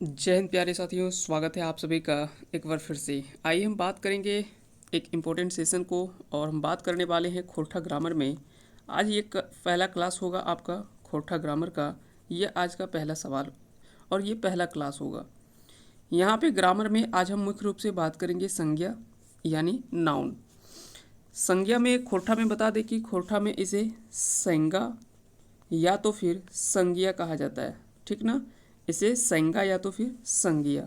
जय हिंद प्यारे साथियों, स्वागत है आप सभी का एक बार फिर से। आइए हम बात करेंगे एक इम्पोर्टेंट सेशन को, और हम बात करने वाले हैं खोरठा ग्रामर में। आज ये पहला क्लास होगा आपका खोरठा ग्रामर का। ये आज का पहला सवाल और ये पहला क्लास होगा। यहाँ पे ग्रामर में आज हम मुख्य रूप से बात करेंगे संज्ञा यानी नाउन। संज्ञा में खोरठा में बता दें कि खोरठा में इसे संज्ञा या तो फिर संज्ञा कहा जाता है, ठीक ना। इसे संज्ञा या तो फिर संज्ञा,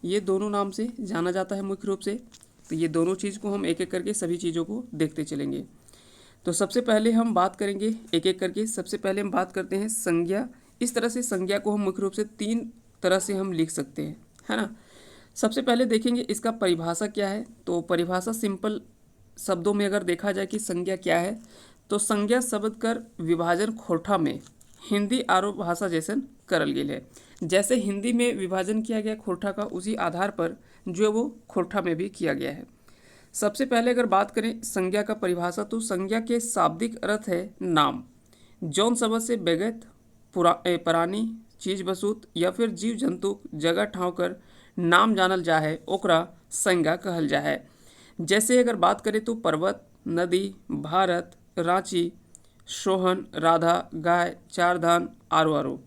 ये दोनों नाम से जाना जाता है मुख्य रूप से। तो ये दोनों चीज़ को हम एक एक करके सभी चीज़ों को देखते चलेंगे। तो सबसे पहले हम बात करेंगे एक एक करके। सबसे पहले हम बात करते हैं संज्ञा। इस तरह से संज्ञा को हम मुख्य रूप से तीन तरह से हम लिख सकते हैं, है ना। सबसे पहले देखेंगे इसका परिभाषा क्या है। तो परिभाषा सिंपल शब्दों में अगर देखा जाए कि संज्ञा क्या है, तो संज्ञा शब्द कर विभाजन खोरठा में हिंदी आरो भाषा जैसन करल गेल है। जैसे हिंदी में विभाजन किया गया खोरठा का, उसी आधार पर जो है वो खोरठा में भी किया गया है। सबसे पहले अगर बात करें संज्ञा का परिभाषा, तो संज्ञा के शाब्दिक अर्थ है नाम। जौन शब्द से बेगत प्राणी चीज बसूत या फिर जीव जंतु जगह ठाव कर नाम जानल जा है, ओकरा संज्ञा कहल जा है। जैसे अगर बात करें तो पर्वत, नदी, भारत, रांची, सोहन, राधा, गाय, चारधाम, आरो आरो,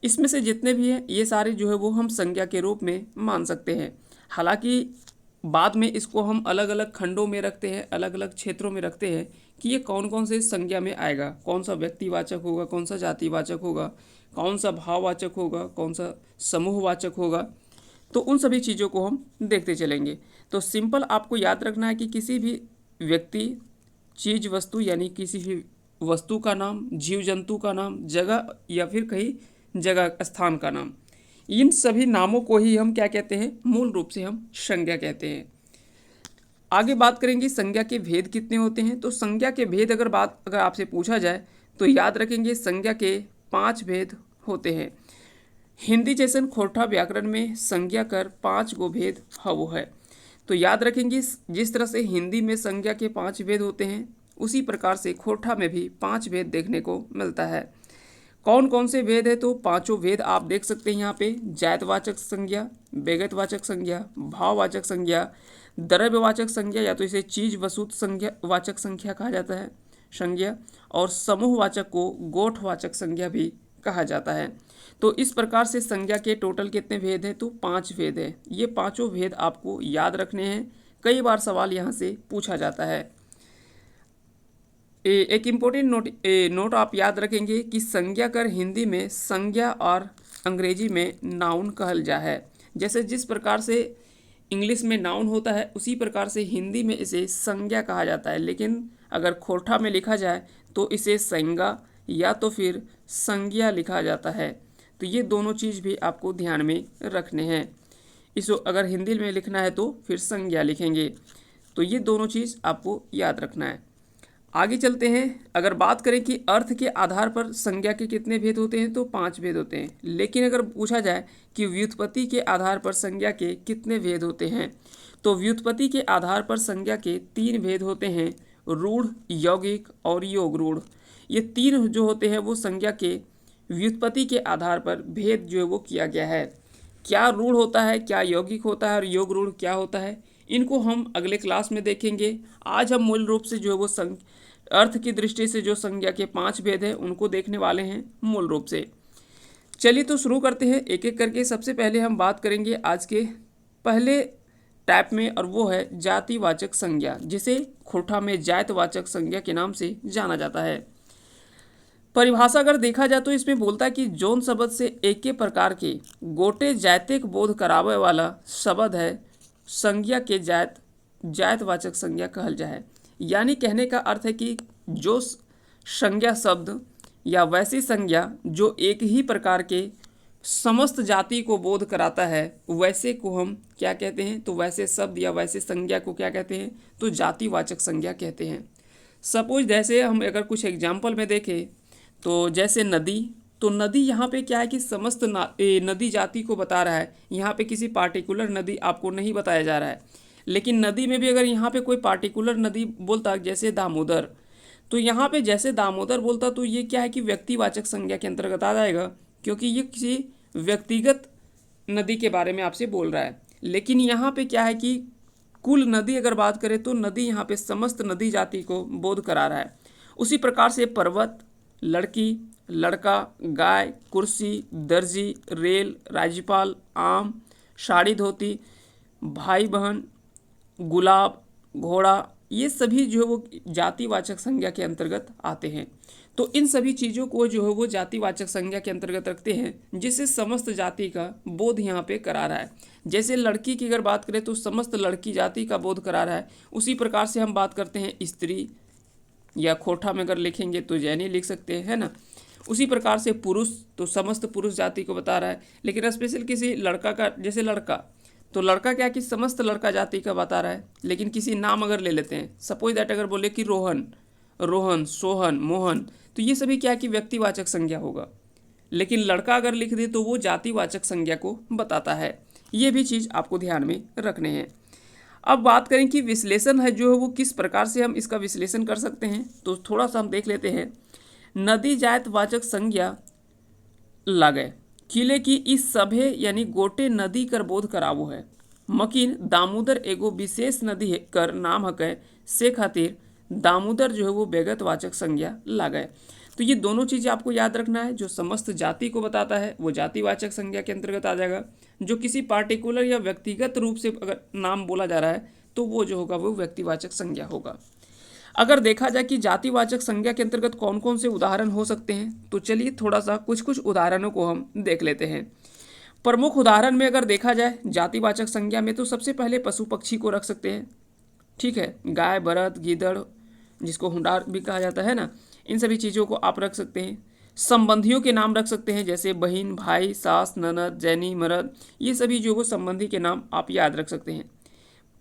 इसमें से जितने भी हैं ये सारे जो है वो हम संज्ञा के रूप में मान सकते हैं। हालांकि बाद में इसको हम अलग अलग खंडों में रखते हैं, अलग अलग क्षेत्रों में रखते हैं कि ये कौन कौन से संज्ञा में आएगा, कौन सा व्यक्तिवाचक होगा, कौन सा जातिवाचक होगा, कौन सा भाववाचक होगा, कौन सा समूहवाचक होगा। तो उन सभी चीज़ों को हम देखते चलेंगे। तो सिंपल आपको याद रखना है कि किसी भी व्यक्ति, चीज, वस्तु यानी किसी भी वस्तु का नाम, जीव जंतु का नाम, जगह या फिर कहीं जगह स्थान का नाम, इन सभी नामों को ही हम क्या कहते हैं, मूल रूप से हम संज्ञा कहते हैं। आगे बात करेंगे संज्ञा के भेद कितने होते हैं। तो संज्ञा के भेद अगर आपसे पूछा जाए तो याद रखेंगे संज्ञा के 5 भेद होते हैं। हिंदी जैसन खोरठा व्याकरण में संज्ञा कर 5 गो भेद वो है। तो याद रखेंगे जिस तरह से हिंदी में संज्ञा के 5 भेद होते हैं, उसी प्रकार से खोरठा में भी 5 भेद देखने को मिलता है। कौन कौन से भेद है, तो पांचों भेद आप देख सकते हैं यहाँ पे। जातवाचक संज्ञा, बेगतवाचक संज्ञा, भाववाचक संज्ञा, द्रव्यवाचक संज्ञा या तो इसे चीज वस्तु संज्ञा वाचक संख्या कहा जाता है संज्ञा, और समूहवाचक को गोठवाचक संज्ञा भी कहा जाता है। तो इस प्रकार से संज्ञा के टोटल कितने भेद हैं, तो 5 भेद है। ये पांचों भेद आपको याद रखने हैं, कई बार सवाल यहाँ से पूछा जाता है। एक इम्पोर्टेंट नोट आप याद रखेंगे कि संज्ञा कर हिंदी में संज्ञा और अंग्रेजी में नाउन कहल जा है। जैसे जिस प्रकार से इंग्लिश में नाउन होता है, उसी प्रकार से हिंदी में इसे संज्ञा कहा जाता है। लेकिन अगर खोरठा में लिखा जाए तो इसे संज्ञा या तो फिर संज्ञा लिखा जाता है। तो ये दोनों चीज़ भी आपको ध्यान में रखने हैं। इसको अगर हिंदी में लिखना है तो फिर संज्ञा लिखेंगे। तो ये दोनों चीज़ आपको याद रखना है। आगे चलते हैं। अगर बात करें कि अर्थ के आधार पर संज्ञा के कितने भेद होते हैं, तो 5 भेद होते हैं। लेकिन अगर पूछा जाए कि व्युत्पत्ति के आधार पर संज्ञा के कितने भेद होते हैं, तो व्युत्पत्ति के आधार पर संज्ञा के 3 भेद होते हैं, रूढ़, यौगिक और योग रूढ़। ये 3 जो होते हैं वो संज्ञा के व्युत्पत्ति के आधार पर भेद जो है वो किया गया है। क्या रूढ़ होता है, क्या यौगिक होता है और योग रूढ़ क्या होता है, इनको हम अगले क्लास में देखेंगे। आज हम मूल रूप से जो है वो अर्थ की दृष्टि से जो संज्ञा के 5 भेद हैं उनको देखने वाले हैं मूल रूप से। चलिए तो शुरू करते हैं एक एक करके। सबसे पहले हम बात करेंगे आज के पहले टाइप में, और वो है जातिवाचक संज्ञा, जिसे खोरठा में जातवाचक संज्ञा के नाम से जाना जाता है। परिभाषा अगर देखा जाए तो इसमें बोलता है कि जौन शब्द से एक के प्रकार के गोटे जातिक बोध करावे वाला शब्द है, संज्ञा के जातवाचक संज्ञा कहल जाए। यानी कहने का अर्थ है कि जो संज्ञा शब्द या वैसी संज्ञा जो एक ही प्रकार के समस्त जाति को बोध कराता है, वैसे को हम क्या कहते हैं, तो वैसे शब्द या वैसे संज्ञा को क्या कहते हैं, तो जातिवाचक संज्ञा कहते हैं। सपोज जैसे हम अगर कुछ एग्जाम्पल में देखें, तो जैसे नदी, तो नदी यहाँ पे क्या है कि समस्त नदी जाति को बता रहा है। यहाँ पे किसी पार्टिकुलर नदी आपको नहीं बताया जा रहा है। लेकिन नदी में भी अगर यहाँ पे कोई पार्टिकुलर नदी बोलता, जैसे दामोदर, तो यहाँ पे जैसे दामोदर बोलता, तो ये क्या है कि व्यक्तिवाचक संज्ञा के अंतर्गत आ जाएगा, क्योंकि ये किसी व्यक्तिगत नदी के बारे में आपसे बोल रहा है। लेकिन यहाँ पे क्या है कि कुल नदी अगर बात करें तो नदी यहाँ पे समस्त नदी जाति को बोध करा रहा है। उसी प्रकार से पर्वत, लड़की, लड़का, गाय, कुर्सी, दर्जी, रेल, राज्यपाल, आम, साड़ी धोती, भाई बहन, गुलाब, घोड़ा, ये सभी जो है वो जातिवाचक संज्ञा के अंतर्गत आते हैं। तो इन सभी चीज़ों को जो है वो जातिवाचक संज्ञा के अंतर्गत रखते हैं, जिससे समस्त जाति का बोध यहाँ पे करा रहा है। जैसे लड़की की अगर बात करें तो समस्त लड़की जाति का बोध करा रहा है। उसी प्रकार से हम बात करते हैं स्त्री, या खोठा में अगर लिखेंगे तो जैनी लिख सकते हैं, है ना। उसी प्रकार से पुरुष, तो समस्त पुरुष जाति को बता रहा है। लेकिन स्पेशल किसी लड़का का, जैसे लड़का, तो लड़का क्या कि समस्त लड़का जाति का बता रहा है। लेकिन किसी नाम अगर ले लेते हैं, सपोज दैट अगर बोले कि रोहन, रोहन, सोहन, मोहन, तो ये सभी क्या कि व्यक्तिवाचक संज्ञा होगा। लेकिन लड़का अगर लिख दे तो वो जातिवाचक संज्ञा को बताता है। ये भी चीज़ आपको ध्यान में रखने हैं। अब बात करें कि विश्लेषण है जो है वो किस प्रकार से हम इसका विश्लेषण कर सकते हैं, तो थोड़ा सा हम देख लेते हैं। नदी जातवाचक संज्ञा लागे किले की इस सभे यानी गोटे नदी कर बोध करावो है, मकीन दामोदर एगो विशेष नदी कर नाम हकै से खातिर दामोदर जो है वो व्यगतवाचक संज्ञा लागे। तो ये दोनों चीज़ें आपको याद रखना है। जो समस्त जाति को बताता है वो जातिवाचक संज्ञा के अंतर्गत आ जाएगा। जो किसी पार्टिकुलर या व्यक्तिगत रूप से अगर नाम बोला जा रहा है तो वो जो होगा वो व्यक्तिवाचक संज्ञा होगा। अगर देखा जाए कि जातिवाचक संज्ञा के अंतर्गत कौन कौन से उदाहरण हो सकते हैं, तो चलिए थोड़ा सा कुछ उदाहरणों को हम देख लेते हैं। प्रमुख उदाहरण में अगर देखा जाए जातिवाचक संज्ञा में, तो सबसे पहले पशु पक्षी को रख सकते हैं। ठीक है, गाय, बरद, गीदड़, जिसको हुंडार भी कहा जाता है ना, इन सभी चीज़ों को आप रख सकते हैं। संबंधियों के नाम रख सकते हैं, जैसे बहन, भाई, सास, ननद, जैनी, मर्द, ये सभी जो वो संबंधी के नाम आप याद रख सकते हैं।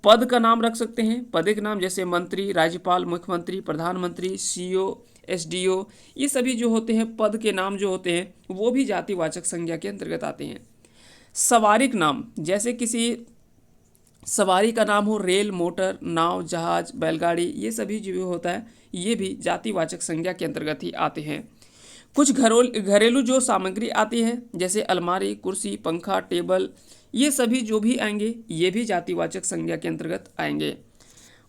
पद का नाम रख सकते हैं, पद के नाम जैसे मंत्री, राज्यपाल, मुख्यमंत्री, प्रधानमंत्री, सीओ, एसडीओ, ये सभी जो होते हैं पद के नाम जो होते हैं वो भी जातिवाचक संज्ञा के अंतर्गत आते हैं। सवारिक नाम, जैसे किसी सवारी का नाम हो, रेल, मोटर, नाव, जहाज, बैलगाड़ी, ये सभी जो होता है ये भी जातिवाचक संज्ञा के अंतर्गत ही आते हैं। कुछ घरेलू जो सामग्री आती है, जैसे अलमारी, कुर्सी, पंखा, टेबल, ये सभी जो भी आएंगे ये भी जातिवाचक संज्ञा के अंतर्गत आएंगे।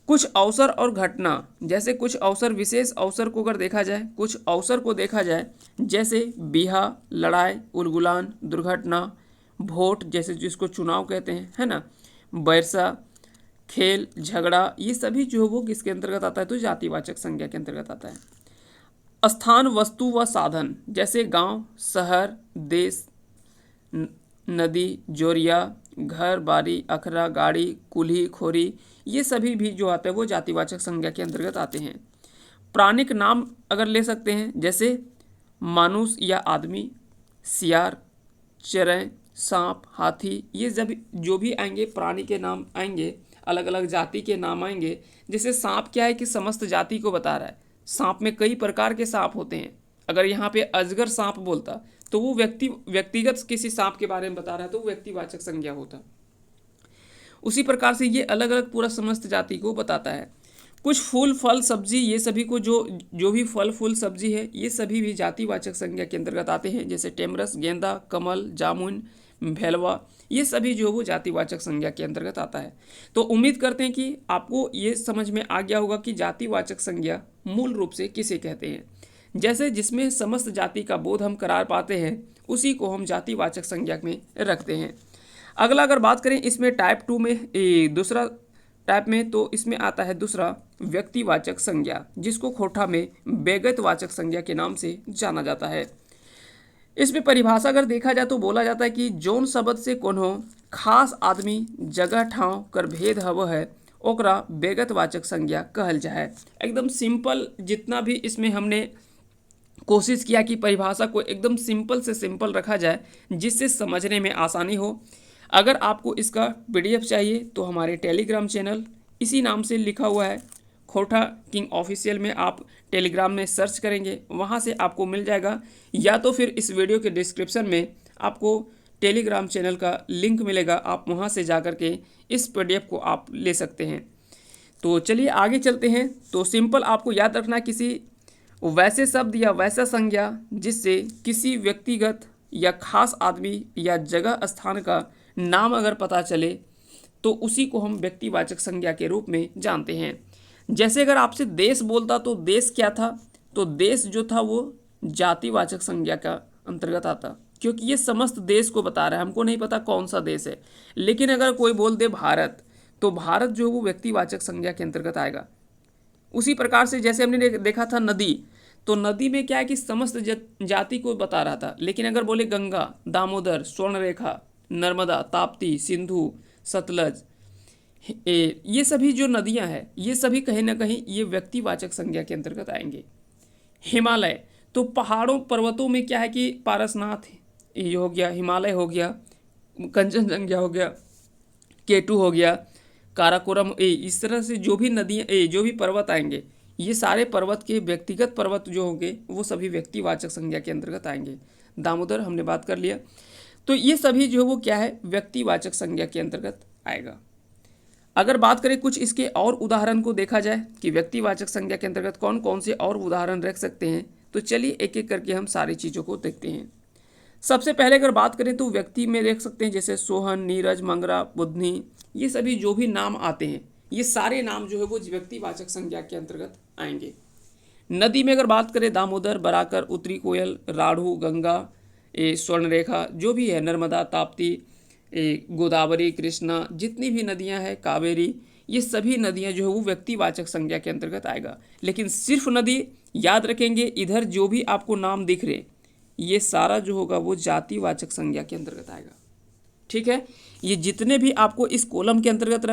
कुछ अवसर और घटना, जैसे कुछ अवसर, विशेष अवसर को अगर देखा जाए, कुछ अवसर को देखा जाए, जैसे बिहा, लड़ाई, उलगुलान, दुर्घटना, वोट, जैसे जिसको चुनाव कहते हैं, है ना, बैरसा, खेल, झगड़ा, ये सभी जो वो किसके अंतर्गत आता है, तो जातिवाचक संज्ञा के अंतर्गत आता है। स्थान, वस्तु व साधन, जैसे गांव, शहर, देश, नदी, जोरिया, घर, बारी, अखरा, गाड़ी, कुल्ही, खोरी, ये सभी भी जो आता है वो जातिवाचक संज्ञा के अंतर्गत आते हैं। प्राणिक नाम अगर ले सकते हैं, जैसे मानुष या आदमी, सियार, चरें, सांप, हाथी, ये जब जो भी आएंगे प्राणी के नाम आएंगे, अलग अलग जाति के नाम आएंगे। जैसे सांप क्या है कि समस्त जाति को बता रहा है। सांप में कई प्रकार के सांप होते हैं। अगर यहाँ पे अजगर सांप बोलता तो वो व्यक्तिगत किसी सांप के बारे में बता रहा है, तो वो व्यक्तिवाचक संज्ञा होता। उसी प्रकार से ये अलग अलग पूरा समस्त जाति को बताता है। कुछ फूल, फल, सब्जी, ये सभी को जो भी फल, फूल, सब्जी है ये सभी भी जातिवाचक संज्ञा के अंतर्गत आते हैं। जैसे टेमरस, गेंदा, कमल, जामुन, भेलवा, ये सभी जो वो जातिवाचक संज्ञा के अंतर्गत आता है। तो उम्मीद करते हैं कि आपको ये समझ में आ गया होगा कि जातिवाचक संज्ञा मूल रूप से किसे कहते हैं। जैसे जिसमें समस्त जाति का बोध हम करा पाते हैं उसी को हम जातिवाचक संज्ञा में रखते हैं। अगला अगर बात करें इसमें टाइप 2 में दूसरा टाइप में, तो इसमें आता है दूसरा व्यक्तिवाचक संज्ञा, जिसको खोठा में व्यगतवाचक संज्ञा के नाम से जाना जाता है। इसमें परिभाषा अगर देखा जाए तो बोला जाता है कि जौन शब्द से कोनो खास आदमी, जगह, ठाव कर भेद हव है ओकरा व्यगतवाचक संज्ञा कहल जाए। एकदम सिंपल, जितना भी इसमें हमने कोशिश किया कि परिभाषा को एकदम सिंपल से सिंपल रखा जाए जिससे समझने में आसानी हो। अगर आपको इसका पीडीएफ चाहिए तो हमारे टेलीग्राम चैनल इसी नाम से लिखा हुआ है, खोठा किंग ऑफिशियल में आप टेलीग्राम में सर्च करेंगे, वहाँ से आपको मिल जाएगा। या तो फिर इस वीडियो के डिस्क्रिप्शन में आपको टेलीग्राम चैनल का लिंक मिलेगा, आप वहाँ से जा कर के इस पीडीएफ को आप ले सकते हैं। तो चलिए आगे चलते हैं। तो सिंपल आपको याद रखना, किसी वैसे शब्द या वैसा संज्ञा जिससे किसी व्यक्तिगत या खास आदमी या जगह, स्थान का नाम अगर पता चले तो उसी को हम व्यक्तिवाचक संज्ञा के रूप में जानते हैं। जैसे अगर आपसे देश बोलता तो देश क्या था, तो देश जो था वो जातिवाचक संज्ञा का अंतर्गत आता, क्योंकि ये समस्त देश को बता रहा है, हमको नहीं पता कौन सा देश है। लेकिन अगर कोई बोल दे भारत, तो भारत जो है वो व्यक्तिवाचक संज्ञा के अंतर्गत आएगा। उसी प्रकार से जैसे हमने देखा था नदी, तो नदी में क्या है कि समस्त जाति को बता रहा था। लेकिन अगर बोले गंगा, दामोदर, स्वर्णरेखा, नर्मदा, ताप्ती, सिंधु, सतलज, ये सभी जो नदियां हैं, ये सभी कहीं ना कहीं ये व्यक्तिवाचक संज्ञा के अंतर्गत आएंगे। हिमालय, तो पहाड़ों पर्वतों में क्या है कि पारसनाथ ये हो गया, हिमालय हो गया, कंचनजंगा हो गया, केटू हो गया, काराकोरम, इस तरह से जो भी नदियाँ जो भी पर्वत आएंगे, ये सारे पर्वत के व्यक्तिगत पर्वत जो होंगे वो सभी व्यक्तिवाचक संज्ञा के अंतर्गत आएंगे। दामोदर हमने बात कर लिया, तो ये सभी जो वो क्या है व्यक्तिवाचक संज्ञा के अंतर्गत आएगा। अगर बात करें कुछ इसके और उदाहरण को देखा जाए कि व्यक्तिवाचक संज्ञा के अंतर्गत कौन कौन से और उदाहरण रख सकते हैं, तो चलिए एक एक करके हम सारी चीज़ों को देखते हैं। सबसे पहले अगर बात करें तो व्यक्ति में देख सकते हैं जैसे सोहन, नीरज, मंगरा, बुधनी, ये सभी जो भी नाम आते हैं, ये सारे नाम जो है वो व्यक्तिवाचक संज्ञा के अंतर्गत आएंगे। नदी में अगर बात करें दामोदर, बराकर, उत्तरी कोयल, राढ़ू, गंगा, स्वर्णरेखा, जो भी है, नर्मदा, ताप्ती, गोदावरी, कृष्णा, जितनी भी नदियां हैं, कावेरी, ये सभी नदियां जो है वो व्यक्तिवाचक संज्ञा के अंतर्गत आएगा। लेकिन सिर्फ नदी याद रखेंगे, इधर जो भी आपको नाम दिख रहे ये सारा जो होगा वो जातिवाचक संज्ञा के अंतर्गत आएगा। ठीक है, ये जितने भी आपको इस कॉलम के अंतर्गत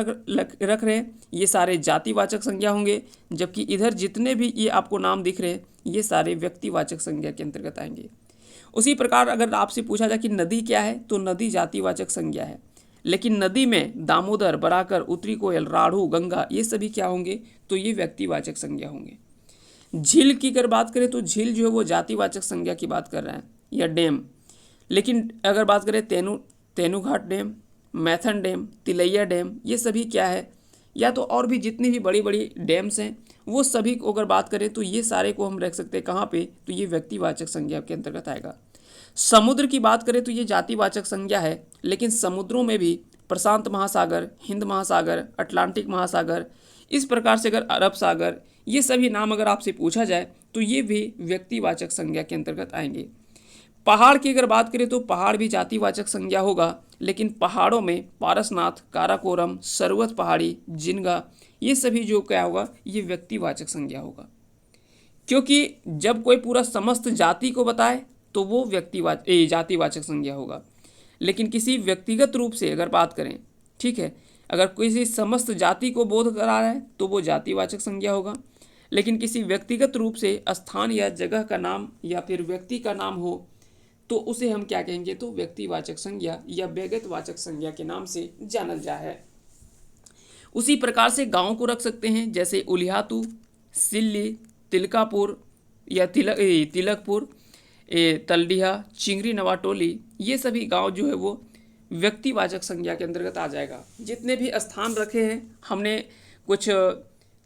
रख रहे हैं ये सारे जातिवाचक संज्ञा होंगे, जबकि इधर जितने भी ये आपको नाम दिख रहे हैं ये सारे व्यक्तिवाचक संज्ञा के अंतर्गत आएंगे। उसी प्रकार अगर आपसे पूछा जाए कि नदी क्या है, तो नदी जातिवाचक संज्ञा है। लेकिन नदी में दामोदर, बराकर, उत्तरी कोयल, राढ़ू, गंगा, ये सभी क्या होंगे, तो ये व्यक्तिवाचक संज्ञा होंगे। झील की अगर बात करें तो झील जो है वो जातिवाचक संज्ञा की बात कर रहा है, या डैम। लेकिन अगर बात करें Tenughat dam, Maithon dam, Tilaiya dam, ये सभी क्या है, या तो और भी जितनी भी बड़ी बड़ी डैम्स हैं वो सभी को अगर बात करें तो ये सारे को हम रख सकते हैं कहाँ पे, तो ये व्यक्तिवाचक संज्ञा के अंतर्गत आएगा। समुद्र की बात करें तो ये जातिवाचक संज्ञा है, लेकिन समुद्रों में भी प्रशांत महासागर, हिंद महासागर, अटलांटिक महासागर, इस प्रकार से अगर अरब सागर, ये सभी नाम अगर आपसे पूछा जाए तो ये भी व्यक्तिवाचक संज्ञा के अंतर्गत आएंगे। पहाड़ की अगर बात करें तो पहाड़ भी जातिवाचक संज्ञा होगा, लेकिन पहाड़ों में पारसनाथ, काराकोरम, सर्वत पहाड़ी, जिनगा, ये सभी जो क्या होगा ये व्यक्तिवाचक संज्ञा होगा। क्योंकि जब कोई पूरा समस्त जाति को बताए तो वो जातिवाचक संज्ञा होगा। लेकिन किसी व्यक्तिगत रूप से अगर बात करें, ठीक है, अगर किसी समस्त जाति को बोध करा रहा है तो वो जातिवाचक संज्ञा होगा। लेकिन किसी व्यक्तिगत रूप से स्थान या जगह का नाम या फिर व्यक्ति का नाम हो तो उसे हम क्या कहेंगे, तो व्यक्तिवाचक संज्ञा या व्यक्तिवाचक संज्ञा के नाम से जाना जा है। उसी प्रकार से गांव को रख सकते हैं, जैसे उलिहातू, सिल्ली, तिलकापुर या तिलकपुर, तलडीहा, चिंगरी, नवाटोली, ये सभी गांव जो है वो व्यक्तिवाचक संज्ञा के अंतर्गत आ जाएगा। जितने भी स्थान रखे हैं हमने, कुछ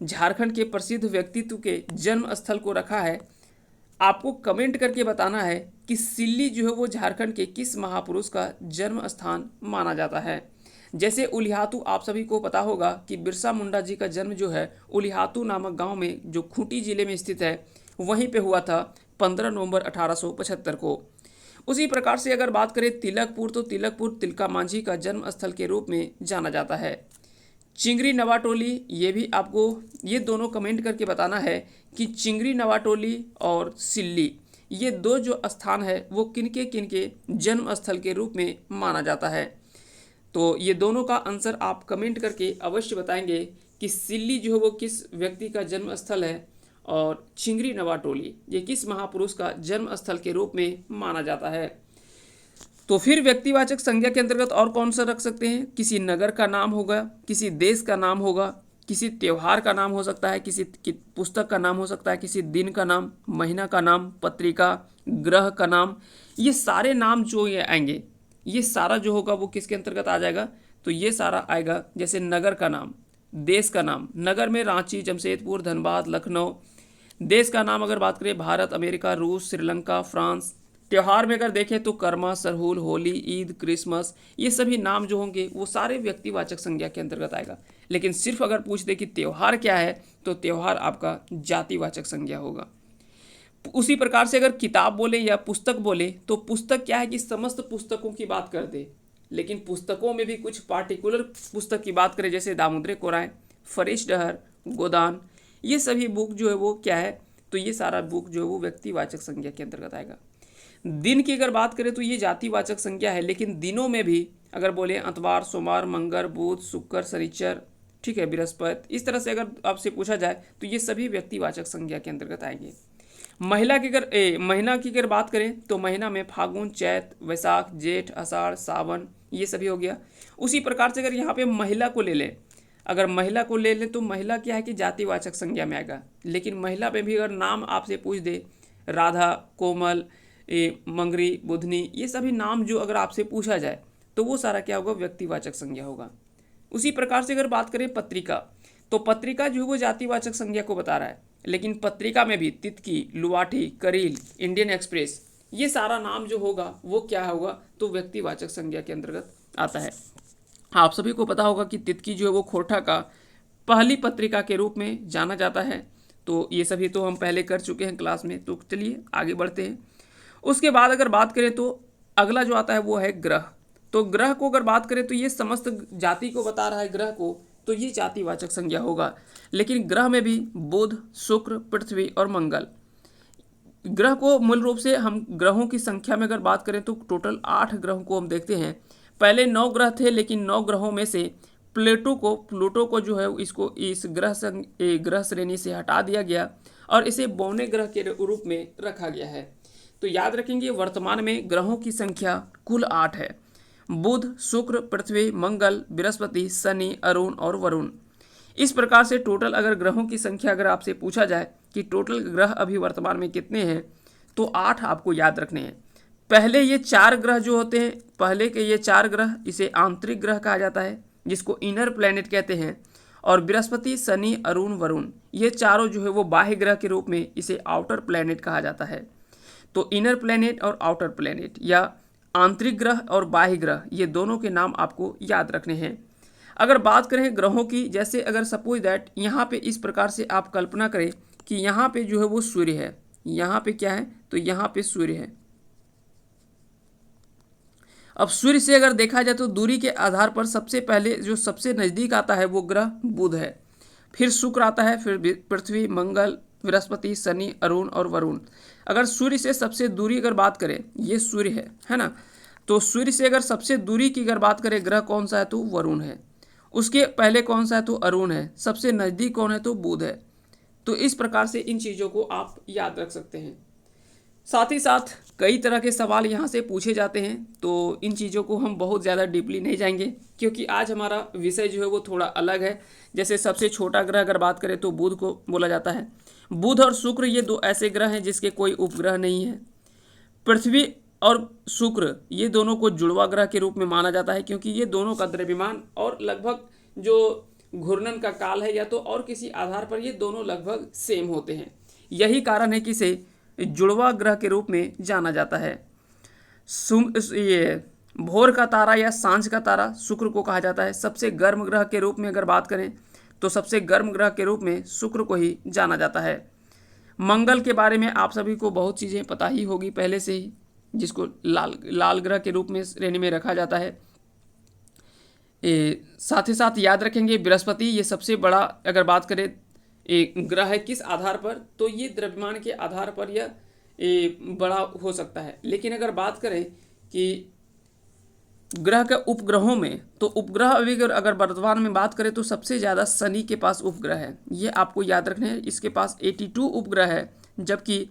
झारखंड के प्रसिद्ध व्यक्तित्व के जन्म स्थल को रखा है। आपको कमेंट करके बताना है कि सिल्ली जो है वो झारखंड के किस महापुरुष का जन्म स्थान माना जाता है। जैसे उलिहातू, आप सभी को पता होगा कि बिरसा मुंडा जी का जन्म जो है उलिहातू नामक गांव में, जो खूंटी जिले में स्थित है, वहीं पे हुआ था 15 नवंबर 1875 को। उसी प्रकार से अगर बात करें तिलकपुर, तो तिलकपुर तिलका मांझी का जन्म स्थल के रूप में जाना जाता है। चिंगरी, नवाटोली, ये भी आपको ये दोनों कमेंट करके बताना है कि चिंगरी, नवाटोली और सिल्ली, ये दो जो स्थान है वो किनके जन्म स्थल के रूप में माना जाता है। तो ये दोनों का आंसर आप कमेंट करके अवश्य बताएंगे कि सिल्ली जो है वो किस व्यक्ति का जन्म स्थल है और चिंगरी, नवाटोली ये किस महापुरुष का जन्म स्थल के रूप में माना जाता है। तो फिर व्यक्तिवाचक संज्ञा के अंतर्गत और कौन सा रख सकते हैं, किसी नगर का नाम होगा, किसी देश का नाम होगा, किसी त्यौहार का नाम हो सकता है, किसी पुस्तक का नाम हो सकता है, किसी दिन का नाम, महीना का नाम, पत्रिका, ग्रह का नाम, ये सारे नाम जो ये आएंगे ये सारा जो होगा वो किसके अंतर्गत आ जाएगा, तो ये सारा आएगा। जैसे नगर का नाम, देश का नाम, नगर में रांची, जमशेदपुर, धनबाद, लखनऊ। देश का नाम अगर बात करें भारत, अमेरिका, रूस, श्रीलंका, फ्रांस, त्यौहार में अगर देखें तो कर्मा, सरहुल, होली, ईद, क्रिसमस, ये सभी नाम जो होंगे वो सारे व्यक्तिवाचक संज्ञा के अंतर्गत आएगा। लेकिन सिर्फ अगर पूछ दे कि त्यौहार क्या है तो त्यौहार आपका जातिवाचक संज्ञा होगा। उसी प्रकार से अगर किताब बोले या पुस्तक बोले तो पुस्तक क्या है कि समस्त पुस्तकों की बात कर दे, लेकिन पुस्तकों में भी कुछ पार्टिकुलर पुस्तक की बात करें, जैसे दामोदर कोराय, फरेश डहर, गोदान, ये सभी बुक जो है वो क्या है, तो ये सारा बुक जो है वो व्यक्तिवाचक संज्ञा के अंतर्गत आएगा। दिन की अगर बात करें तो ये जातिवाचक संज्ञा है, लेकिन दिनों में भी अगर बोले अतवार, सोमवार, मंगल, बुध, शुक्र, शनिचर, ठीक है, बृहस्पति, इस तरह से अगर आपसे पूछा जाए तो ये सभी व्यक्तिवाचक संज्ञा के अंतर्गत आएंगे। महीना की अगर बात करें तो महीना में फागुन, चैत, वैशाख, जेठ, आषाढ़, सावन, ये सभी हो गया। उसी प्रकार से अगर यहाँ पे महिला को ले लें, अगर महिला को ले लें तो महिला क्या है कि जातिवाचक संज्ञा में आएगा। लेकिन महिला पे भी अगर नाम आपसे पूछ दे, राधा, कोमल, मंगरी, बुधनी, ये सभी नाम जो अगर आपसे पूछा जाए तो वो सारा क्या होगा, व्यक्तिवाचक संज्ञा होगा। उसी प्रकार से अगर बात करें पत्रिका, तो पत्रिका जो है वो जातिवाचक संज्ञा को बता रहा है, लेकिन पत्रिका में भी तितकी, लुवाठी, करील, इंडियन एक्सप्रेस, ये सारा नाम जो होगा वो क्या होगा, तो व्यक्तिवाचक संज्ञा के अंतर्गत आता है। आप सभी को पता होगा कि तितकी जो है वो खोरठा का पहली पत्रिका के रूप में जाना जाता है। तो ये सभी तो हम पहले कर चुके हैं क्लास में, तो चलिए आगे बढ़ते हैं। उसके बाद अगर बात करें तो अगला जो आता है वो है ग्रह। तो ग्रह को अगर बात करें तो ये समस्त जाति को बता रहा है ग्रह को, तो ये जातिवाचक संज्ञा होगा। लेकिन ग्रह में भी बुध, शुक्र, पृथ्वी और मंगल, ग्रह को मूल रूप से हम ग्रहों की संख्या में अगर बात करें तो टोटल 8 ग्रहों को हम देखते हैं। पहले 9 ग्रह थे, लेकिन 9 ग्रहों में से प्लूटो को जो है इसको इस ग्रह श्रेणी से हटा दिया गया और इसे बौने ग्रह के रूप में रखा गया है। तो याद रखेंगे वर्तमान में ग्रहों की संख्या कुल 8 है। बुध, शुक्र, पृथ्वी, मंगल, बृहस्पति, शनि, अरुण और वरुण। इस प्रकार से टोटल अगर ग्रहों की संख्या अगर आपसे पूछा जाए कि टोटल ग्रह अभी वर्तमान में कितने हैं, तो 8 आपको याद रखने हैं। पहले ये 4 ग्रह जो होते हैं, पहले के ये 4 ग्रह, इसे आंतरिक ग्रह कहा जाता है, जिसको इनर प्लैनेट कहते हैं। और बृहस्पति, शनि, अरुण, वरुण, ये चारों जो है वो बाह्य ग्रह के रूप में इसे आउटर प्लैनेट कहा जाता है। तो इनर प्लैनेट और आउटर प्लैनेट या आंतरिक ग्रह और बाह्य ग्रह, ये दोनों के नाम आपको याद रखने हैं। अगर बात करें ग्रहों की, जैसे अगर सपोज दैट यहाँ पे इस प्रकार से आप कल्पना करें कि यहाँ पे जो है वो सूर्य है, यहाँ पे क्या है, तो यहाँ पे सूर्य है। अब सूर्य से अगर देखा जाए तो दूरी के आधार पर सबसे पहले जो सबसे नज़दीक आता है वो ग्रह बुध है, फिर शुक्र आता है, फिर पृथ्वी, मंगल, बृहस्पति, शनि, अरुण और वरुण। अगर सूर्य से सबसे दूरी अगर बात करें, ये सूर्य है ना, तो सूर्य से अगर सबसे दूरी की अगर बात करें ग्रह कौन सा है, तो वरुण है। उसके पहले कौन सा है, तो अरुण है। सबसे नज़दीक कौन है, तो बुध है। तो इस प्रकार से इन चीज़ों को आप याद रख सकते हैं। साथ ही साथ कई तरह के सवाल यहाँ से पूछे जाते हैं, तो इन चीज़ों को हम बहुत ज़्यादा डीपली नहीं जाएंगे, क्योंकि आज हमारा विषय जो है वो थोड़ा अलग है। जैसे सबसे छोटा ग्रह अगर बात करें तो बुध को बोला जाता है। बुध और शुक्र ये 2 ऐसे ग्रह हैं जिसके कोई उपग्रह नहीं है। पृथ्वी और शुक्र ये दोनों को जुड़वा ग्रह के रूप में माना जाता है, क्योंकि ये दोनों का द्रव्यमान और लगभग जो घूर्णन का काल है या तो और किसी आधार पर ये दोनों लगभग सेम होते हैं। यही कारण है कि इसे जुड़वा ग्रह के रूप में जाना जाता है। ये भोर का तारा या सांझ का तारा शुक्र को कहा जाता है। सबसे गर्म ग्रह के रूप में अगर बात करें तो सबसे गर्म ग्रह के रूप में शुक्र को ही जाना जाता है। मंगल के बारे में आप सभी को बहुत चीज़ें पता ही होगी पहले से ही, जिसको लाल ग्रह के रूप में श्रेणी में रखा जाता है। साथ ही साथ याद रखेंगे बृहस्पति ये सबसे बड़ा अगर बात करें एक ग्रह है। किस आधार पर, तो ये द्रव्यमान के आधार पर यह बड़ा हो सकता है। लेकिन अगर बात करें कि ग्रह के उपग्रहों में, तो उपग्रह अभी अगर वर्तमान में बात करें तो सबसे ज़्यादा शनि के पास उपग्रह है, ये आपको याद रखना है। इसके पास 82 उपग्रह है, जबकि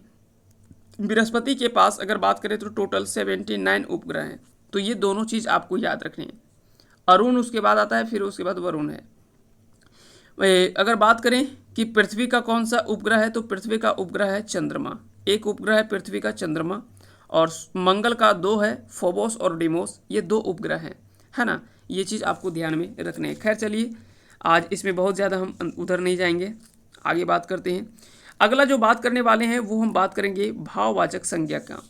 बृहस्पति के पास अगर बात करें तो टोटल 79 उपग्रह हैं। तो ये दोनों चीज़ आपको याद रखनी है। अरुण उसके बाद आता है, फिर उसके बाद वरुण है। अगर बात करें कि पृथ्वी का कौन सा उपग्रह है, तो पृथ्वी का उपग्रह है चंद्रमा। एक उपग्रह है पृथ्वी का चंद्रमा, और मंगल का 2 है, फोबोस और डिमोस, ये 2 उपग्रह हैं, है ना। ये चीज़ आपको ध्यान में रखने हैं। खैर चलिए, आज इसमें बहुत ज़्यादा हम उधर नहीं जाएंगे, आगे बात करते हैं। अगला जो बात करने वाले हैं वो हम बात करेंगे भाववाचक संज्ञा का।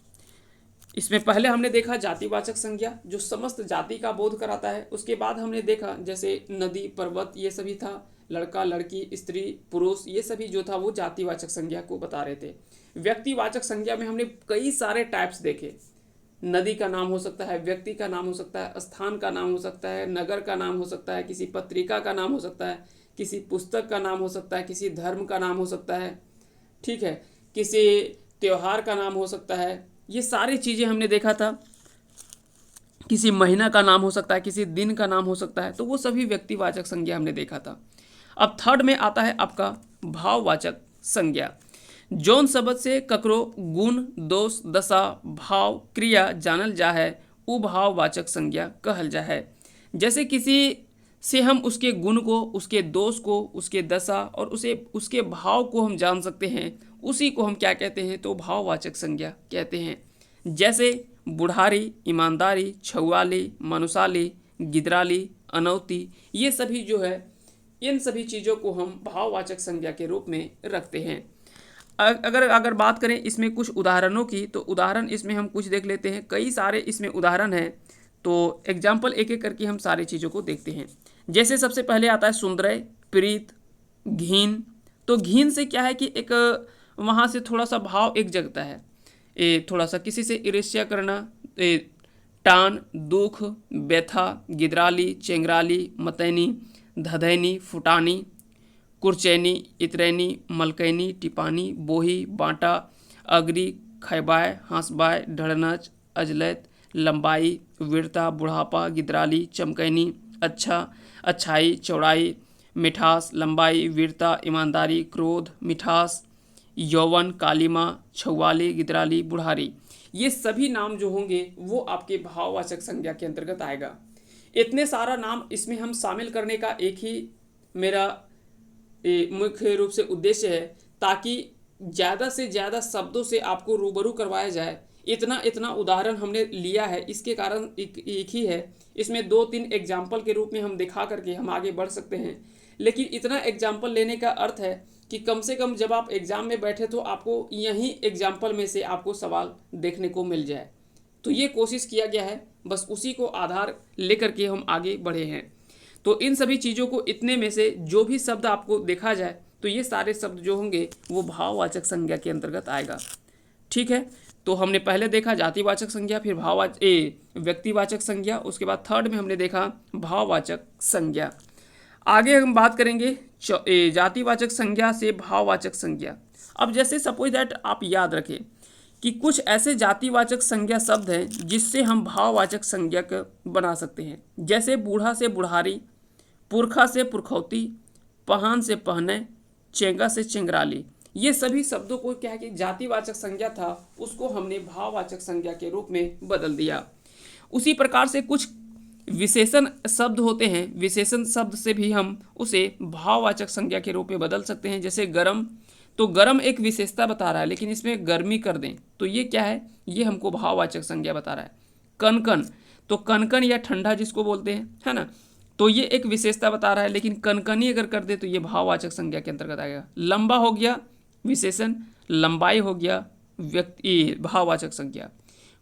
इसमें पहले हमने देखा जातिवाचक संज्ञा जो समस्त जाति का बोध कराता है। उसके बाद हमने देखा जैसे नदी, पर्वत, ये सभी था। लड़का, लड़की, स्त्री, पुरुष, ये सभी जो था वो जातिवाचक संज्ञा को बता रहे थे। व्यक्तिवाचक संज्ञा में हमने कई सारे टाइप्स देखे। नदी का नाम हो सकता है, व्यक्ति का नाम हो सकता है, स्थान का नाम हो सकता है, नगर का नाम हो सकता है, किसी पत्रिका का नाम हो सकता है, किसी पुस्तक का नाम हो सकता है, किसी धर्म का नाम हो सकता है, ठीक है, किसी त्योहार का नाम हो सकता है। ये सारी चीज़ें हमने देखा था। किसी महीना का नाम हो सकता है, किसी दिन का नाम हो सकता है, तो वो सभी व्यक्तिवाचक संज्ञा हमने देखा था। अब थर्ड में आता है आपका भाववाचक संज्ञा। जौन शब्द से ककरो गुण, दोष, दशा, भाव, क्रिया जानल जा है उ भाववाचक संज्ञा कहल जा है। जैसे किसी से हम उसके गुण को, उसके दोष को, उसके दशा और उसके भाव को हम जान सकते हैं, उसी को हम क्या कहते हैं, तो भाववाचक संज्ञा कहते हैं। जैसे बुढ़ारी, ईमानदारी, छुआली, मनुषाली, गिदराली, अनौती, ये सभी जो है, इन सभी चीज़ों को हम भाववाचक संज्ञा के रूप में रखते हैं। अगर बात करें इसमें कुछ उदाहरणों की, तो उदाहरण इसमें हम कुछ देख लेते हैं। कई सारे इसमें उदाहरण हैं, तो एग्जाम्पल एक एक करके हम सारी चीज़ों को देखते हैं। जैसे सबसे पहले आता है सुंदरय, प्रीत, घीन। तो घीन से क्या है कि एक वहाँ से थोड़ा सा भाव एक जगता है, थोड़ा सा किसी से ईर्ष्या करना, टान, दुख, व्यथा, गिदराली, चेंगराली, मतैनी, धधैनी, फुटानी, कुरचैनी, इतरैनी, मलकैनी, टिपानी, बोही, बांटा, अगरी, खैबाय, हंसबाय, ढड़नच, अजलैत, लंबाई, वीरता, बुढ़ापा, गिदराली, चमकैनी, अच्छा, अच्छाई, चौड़ाई, मिठास, लंबाई, वीरता, ईमानदारी, क्रोध, मिठास, यौवन, कालिमा, छुआली, गिदराली, बुढ़ारी। ये सभी नाम जो होंगे वो आपके भाववाचक संज्ञा के अंतर्गत आएगा। इतने सारा नाम इसमें हम शामिल करने का एक ही मेरा मुख्य रूप से उद्देश्य है, ताकि ज़्यादा से ज़्यादा शब्दों से आपको रूबरू करवाया जाए। इतना उदाहरण हमने लिया है, इसके कारण एक ही है। इसमें 2-3 एग्जाम्पल के रूप में हम दिखा करके हम आगे बढ़ सकते हैं, लेकिन इतना एग्जाम्पल लेने का अर्थ है कि कम से कम जब आप एग्ज़ाम में बैठे तो आपको यही एग्जाम्पल में से आपको सवाल देखने को मिल जाए। तो ये कोशिश किया गया है, बस उसी को आधार लेकर के हम आगे बढ़े हैं। तो इन सभी चीज़ों को, इतने में से जो भी शब्द आपको देखा जाए तो ये सारे शब्द जो होंगे वो भाववाचक संज्ञा के अंतर्गत आएगा। ठीक है, तो हमने पहले देखा जातिवाचक संज्ञा, फिर व्यक्तिवाचक संज्ञा, उसके बाद थर्ड में हमने देखा भाववाचक संज्ञा। आगे हम बात करेंगे जातिवाचक संज्ञा से भाववाचक संज्ञा। अब जैसे सपोज दैट आप याद रखें कि कुछ ऐसे जातिवाचक संज्ञा शब्द हैं जिससे हम भाववाचक संज्ञा बना सकते हैं। जैसे बूढ़ा से बुढ़ारी, पुरखा से पुरखौती, पहान से पहने, चेंगा से चेंगराली। ये सभी शब्दों को क्या है कि जातिवाचक संज्ञा था, उसको हमने भाववाचक संज्ञा के रूप में बदल दिया। उसी प्रकार से कुछ विशेषण शब्द होते हैं, विशेषण शब्द से भी हम उसे भाववाचक संज्ञा के रूप में बदल सकते हैं। जैसे गरम, तो गरम एक विशेषता बता रहा है, लेकिन इसमें गर्मी कर दें तो ये क्या है, ये हमको भाववाचक संज्ञा बता रहा है। कनकन, तो कनकन या ठंडा जिसको बोलते हैं, है ना, तो ये एक विशेषता बता रहा है, लेकिन कनकनी अगर कर दे तो ये भाववाचक संज्ञा के अंतर्गत आएगा। लंबा हो गया विशेषण, लंबाई हो गया व्यक्ति भाववाचक संज्ञा।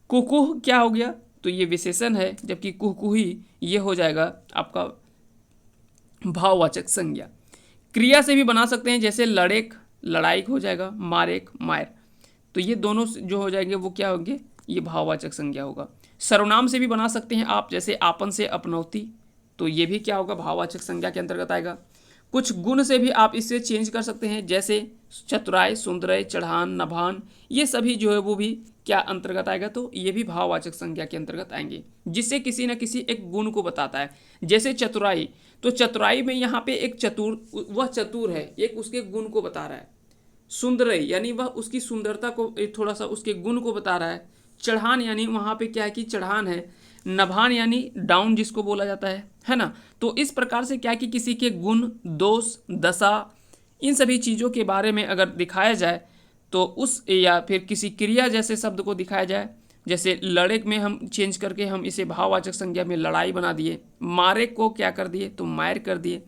कुकुह क्या हो गया, तो ये विशेषण है, जबकि कुहकुही ये हो जाएगा आपका भाववाचक संज्ञा। क्रिया से भी बना सकते हैं, जैसे लड़ेक लड़ाई हो जाएगा, मारेक मायर, तो ये दोनों जो हो जाएंगे वो क्या होंगे, ये भाववाचक संज्ञा होगा। सर्वनाम से भी बना सकते हैं आप, जैसे आपन से अपनौती, तो ये भी क्या होगा, भाववाचक संज्ञा के अंतर्गत आएगा। कुछ गुण से भी आप इससे चेंज कर सकते हैं, जैसे चतुराई, सुंदरय, चढ़ान, नभान, ये सभी जो है वो भी क्या अंतर्गत आएगा, तो ये भी भाववाचक संज्ञा के अंतर्गत आएंगे, जिससे किसी न किसी एक गुण को बताता है। जैसे चतुराई, तो चतुराई में यहाँ पे एक चतुर, वह चतुर है, एक उसके गुण को बता रहा है। सुंदरय यानी वह उसकी सुंदरता को, थोड़ा सा उसके गुण को बता रहा है। चढ़ान यानी वहाँ पे क्या है कि चढ़ान है। नभान यानी डाउन जिसको बोला जाता है ना। तो इस प्रकार से क्या है कि किसी के गुण, दोष, दशा, इन सभी चीज़ों के बारे में अगर दिखाया जाए तो उस, या फिर किसी क्रिया जैसे शब्द को दिखाया जाए, जैसे लड़े में हम चेंज करके हम इसे भाववाचक संज्ञा में लड़ाई बना दिए, मारे को क्या कर दिए, तो मायर कर दिए।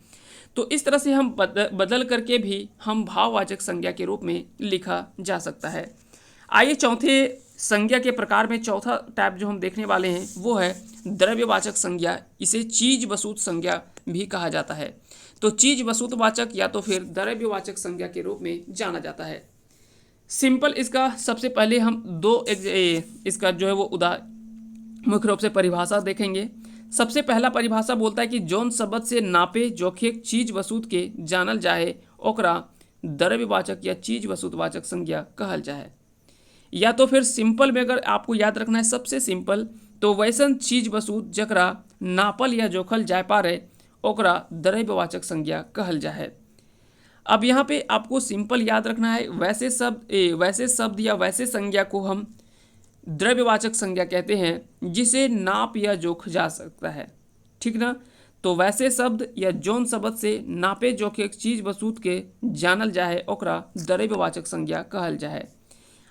तो इस तरह से हम बदल करके भी हम भाववाचक संज्ञा के रूप में लिखा जा सकता है। आइए चौथे संज्ञा के प्रकार में चौथा टाइप जो हम देखने वाले हैं वो है द्रव्यवाचक संज्ञा। इसे चीज वस्तु संज्ञा भी कहा जाता है। तो चीज वस्तुवाचक या तो फिर द्रव्यवाचक संज्ञा के रूप में जाना जाता है। सिंपल इसका सबसे पहले हम इसका जो है वो मुख्य रूप से परिभाषा देखेंगे। सबसे पहला परिभाषा बोलता है कि जौन शब्द से नापे जोखे चीज वस्तु के जानल जाए ओकरा द्रव्यवाचक या चीज वस्तुवाचक संज्ञा कहल जाए। या तो फिर सिंपल में अगर आपको याद रखना है सबसे सिंपल, तो वैसन चीज वस्तु जकरा नापल या जोखल जाए पारे ओकरा द्रव्यवाचक संज्ञा कहल जाए। अब यहाँ पे आपको सिंपल याद रखना है, वैसे शब्द या वैसे संज्ञा को हम द्रव्यवाचक संज्ञा कहते हैं जिसे नाप या जोख जा सकता है, ठीक ना। तो वैसे शब्द या जौन शब्द से नापे जोखे चीज वस्तु के जानल जाए ओकरा द्रव्यवाचक संज्ञा कहल जाए।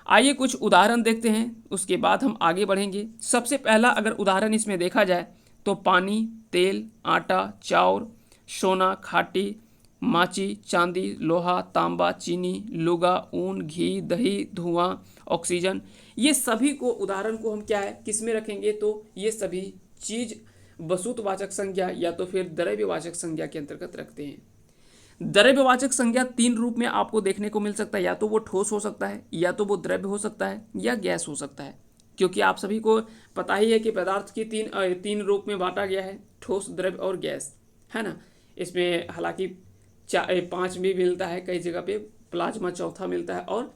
आइए कुछ उदाहरण देखते हैं, उसके बाद हम आगे बढ़ेंगे। सबसे पहला अगर उदाहरण इसमें देखा जाए तो पानी, तेल, आटा, चाउर, सोना, खाटी, माची, चांदी, लोहा, तांबा, चीनी, लुगा, ऊन, घी, दही, धुआं, ऑक्सीजन, ये सभी को उदाहरण को हम क्या है किस में रखेंगे, तो ये सभी चीज वस्तुवाचक संज्ञा या तो फिर द्रव्यवाचक संज्ञा के अंतर्गत रखते हैं। द्रव्यवाचक संज्ञा तीन रूप में आपको देखने को मिल सकता है, या तो वो ठोस हो सकता है, या तो वो द्रव्य हो सकता है, या गैस हो सकता है। क्योंकि आप सभी को पता ही है कि पदार्थ की तीन रूप में बांटा गया है, ठोस, द्रव्य और गैस, है ना। इसमें हालांकि 5 भी मिलता है, कई जगह पे प्लाज्मा चौथा मिलता है, और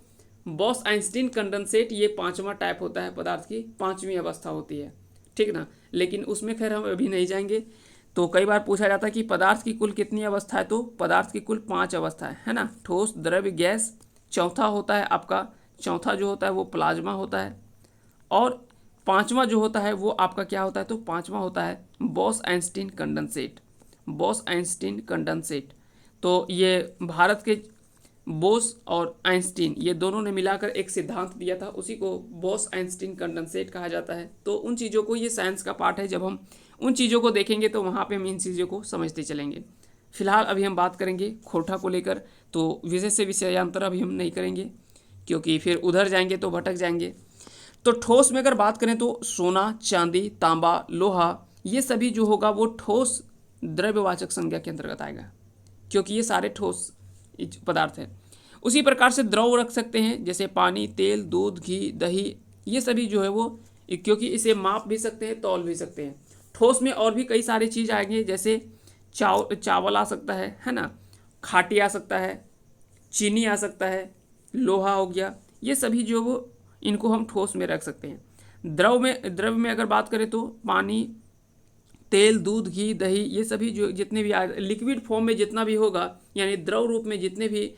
बॉस आइंस्टीन कंडेंसेट ये 5वां टाइप होता है, पदार्थ की 5वीं अवस्था होती है, ठीक ना। लेकिन उसमें खैर हम अभी नहीं जाएंगे। तो कई बार पूछा जाता है कि पदार्थ की कुल कितनी अवस्था है, तो पदार्थ की कुल 5 अवस्था है ना, ठोस, द्रव्य, गैस। चौथा होता है आपका, चौथा जो होता है वो प्लाज्मा होता है, और 5वां जो होता है वो आपका क्या होता है, तो 5वां होता है boss Einstein condensate. Boss Einstein condensate, तो ये भारत के बोस और आइंस्टीन ये दोनों ने मिलाकर एक सिद्धांत दिया था, उसी को बॉस आइंस्टीन कंडेंसेट कहा जाता है। तो उन चीज़ों को, ये साइंस का पार्ट है, जब हम उन चीज़ों को देखेंगे तो वहाँ पे हम इन चीज़ों को समझते चलेंगे। फिलहाल अभी हम बात करेंगे खोरठा को लेकर, तो विषय से विषयांतर अभी हम नहीं करेंगे क्योंकि फिर उधर जाएंगे तो भटक जाएंगे। तो ठोस में अगर बात करें तो सोना, चांदी, तांबा, लोहा, ये सभी जो होगा वो ठोस द्रव्यवाचक संज्ञा के अंतर्गत आएगा, क्योंकि ये सारे ठोस पदार्थ हैं। उसी प्रकार से द्रव रख सकते हैं, जैसे पानी, तेल, दूध, घी, दही, ये सभी जो है वो, क्योंकि इसे माप भी सकते हैं, तौल भी सकते हैं। ठोस में और भी कई सारी चीज़ आएंगे, जैसे चावल आ सकता है ना, खाटी आ सकता है, चीनी आ सकता है, लोहा हो गया, ये सभी जो वो इनको हम ठोस में रख सकते हैं। द्रव्य में अगर बात करें तो पानी, तेल, दूध, घी, दही, ये सभी जो जितने भी लिक्विड फॉर्म में जितना भी होगा, यानी द्रव रूप में जितने भी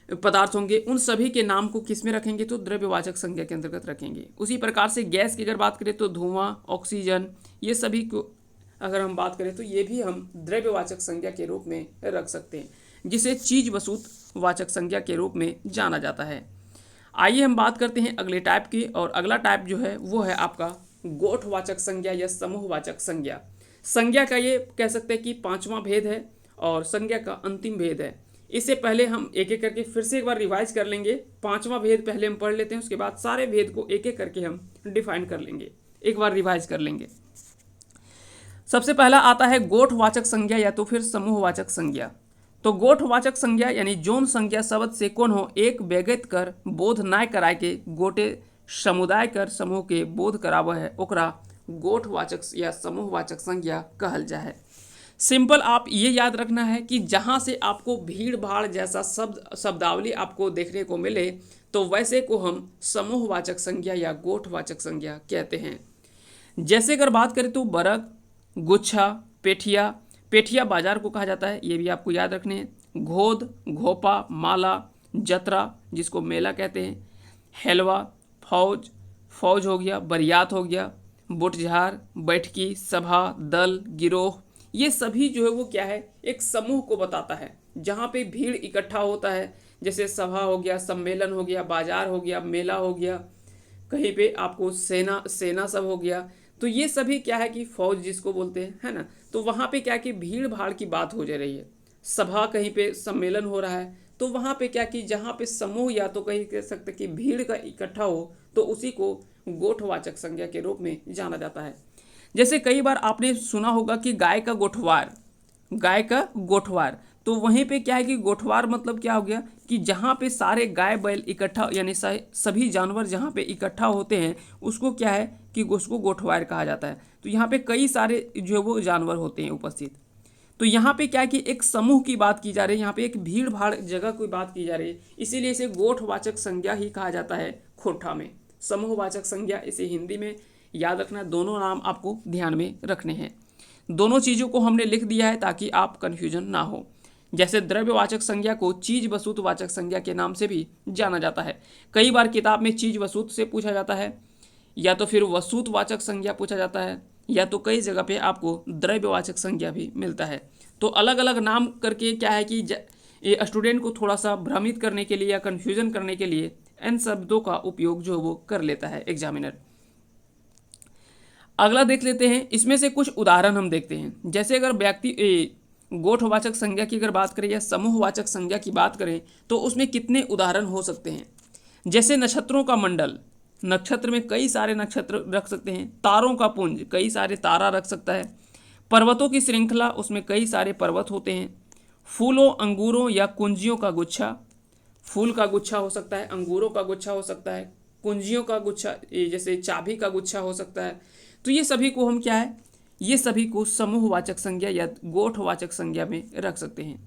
पदार्थ होंगे, उन सभी के नाम को किस में रखेंगे, तो द्रव्यवाचक संज्ञा के अंतर्गत रखेंगे। उसी प्रकार से गैस की अगर बात करें तो धुआं, ऑक्सीजन, ये सभी को अगर हम बात करें तो ये भी हम द्रव्यवाचक संज्ञा के रूप में रख सकते हैं, जिसे चीज वस्तुवाचक संज्ञा के रूप में जाना जाता है। आइए हम बात करते हैं अगले टाइप की, और अगला टाइप जो है वो है आपका गोठवाचक संज्ञा या समूहवाचक संज्ञा। संज्ञा का ये कह सकते हैं कि 5वां भेद है और संज्ञा का अंतिम भेद है। इससे पहले हम एक एक करके फिर से एक बार रिवाइज कर लेंगे। 5वां भेद पहले हम पढ़ लेते हैं, उसके बाद सारे भेद को एक एक करके हम डिफाइन कर लेंगे, एक बार रिवाइज कर लेंगे। सबसे पहला आता है गोठवाचक संज्ञा या तो फिर समूहवाचक संज्ञा। तो गोठवाचक संज्ञा यानी जोन संज्ञा शब्द से कौन हो एक व्यगत कर बोध नाय कराय के गोटे समुदाय कर समूह के बोध कराव है ओकरा गोठवाचक या समूहवाचक संज्ञा कहल जाए। सिंपल आप ये याद रखना है कि जहाँ से आपको भीड़ भाड़ जैसा शब्दावली आपको देखने को मिले तो वैसे को हम समूहवाचक संज्ञा या गोठवाचक संज्ञा कहते हैं। जैसे अगर बात करें तो बरग, गुच्छा, पेठिया बाजार को कहा जाता है, ये भी आपको याद रखने हैं। घोद, घोपा, माला, जतरा जिसको मेला कहते हैं, हेलवा, फौज हो गया, बरियात हो गया, बुटझार, बैठकी, सभा, दल, गिरोह, ये सभी जो है वो क्या है एक समूह को बताता है जहाँ पे भीड़ इकट्ठा होता है। जैसे सभा हो गया, सम्मेलन हो गया, बाजार हो गया, मेला हो गया, कहीं पे आपको सेना सब हो गया। तो ये सभी क्या है कि फौज जिसको बोलते हैं, है ना। तो वहाँ पे क्या है कि भीड़ भाड़ की बात हो जा रही है। सभा कहीं पे सम्मेलन हो रहा है, तो वहाँ पे क्या कि जहाँ पे समूह या तो कहीं कह सकते कि भीड़ का इकट्ठा हो तो उसी को गोठवाचक संज्ञा के रूप में जाना जाता है। जैसे कई बार आपने सुना होगा कि गाय का गोठवार, गाय का गोठवार, तो वहीं पे क्या है कि गोठवार मतलब क्या हो गया कि जहाँ पे सारे गाय बैल इकट्ठा यानी सभी जानवर जहाँ पे इकट्ठा होते हैं उसको क्या है कि उसको गोठवार कहा जाता है। तो यहाँ पे कई सारे जो वो जानवर होते हैं उपस्थित। तो यहाँ पे क्या है कि एक समूह की बात की जा रही है, यहाँ पे एक भीड़ भाड़ जगह की बात की जा रही है, इसीलिए इसे गोठवाचक संज्ञा ही कहा जाता है खोठा में। समूहवाचक संज्ञा, इसे हिंदी में याद रखना, दोनों नाम आपको ध्यान में रखने हैं। दोनों चीज़ों को हमने लिख दिया है ताकि आप कन्फ्यूजन ना हो। जैसे द्रव्यवाचक संज्ञा को चीज वस्तु वाचक संज्ञा के नाम से भी जाना जाता है। कई बार किताब में चीज वस्तु से पूछा जाता है, या तो फिर वस्तुवाचक संज्ञा पूछा जाता है, या तो कई जगह पे आपको द्रव्यवाचक संज्ञा भी मिलता है। तो अलग अलग नाम करके क्या है कि ये स्टूडेंट को थोड़ा सा भ्रमित करने के लिए या कन्फ्यूजन करने के लिए इन शब्दों का उपयोग जो वो कर लेता है एग्जामिनर। अगला देख लेते हैं, इसमें से कुछ उदाहरण हम देखते हैं। जैसे अगर व्यक्ति गोठवाचक संज्ञा की अगर बात करें या समूहवाचक संज्ञा की बात करें तो उसमें कितने उदाहरण हो सकते हैं। जैसे नक्षत्रों का मंडल, नक्षत्र में कई सारे नक्षत्र रख सकते हैं। तारों का पुंज, कई सारे तारा रख सकता है। पर्वतों की श्रृंखला, उसमें कई सारे पर्वत होते हैं। फूलों, अंगूरों या कुंजियों का गुच्छा, फूल का गुच्छा हो सकता है, अंगूरों का गुच्छा हो सकता है, कुंजियों का गुच्छा जैसे चाबी का गुच्छा हो सकता है। तो ये सभी को हम क्या है, ये सभी को समूहवाचक संज्ञा या गोठवाचक संज्ञा में रख सकते हैं।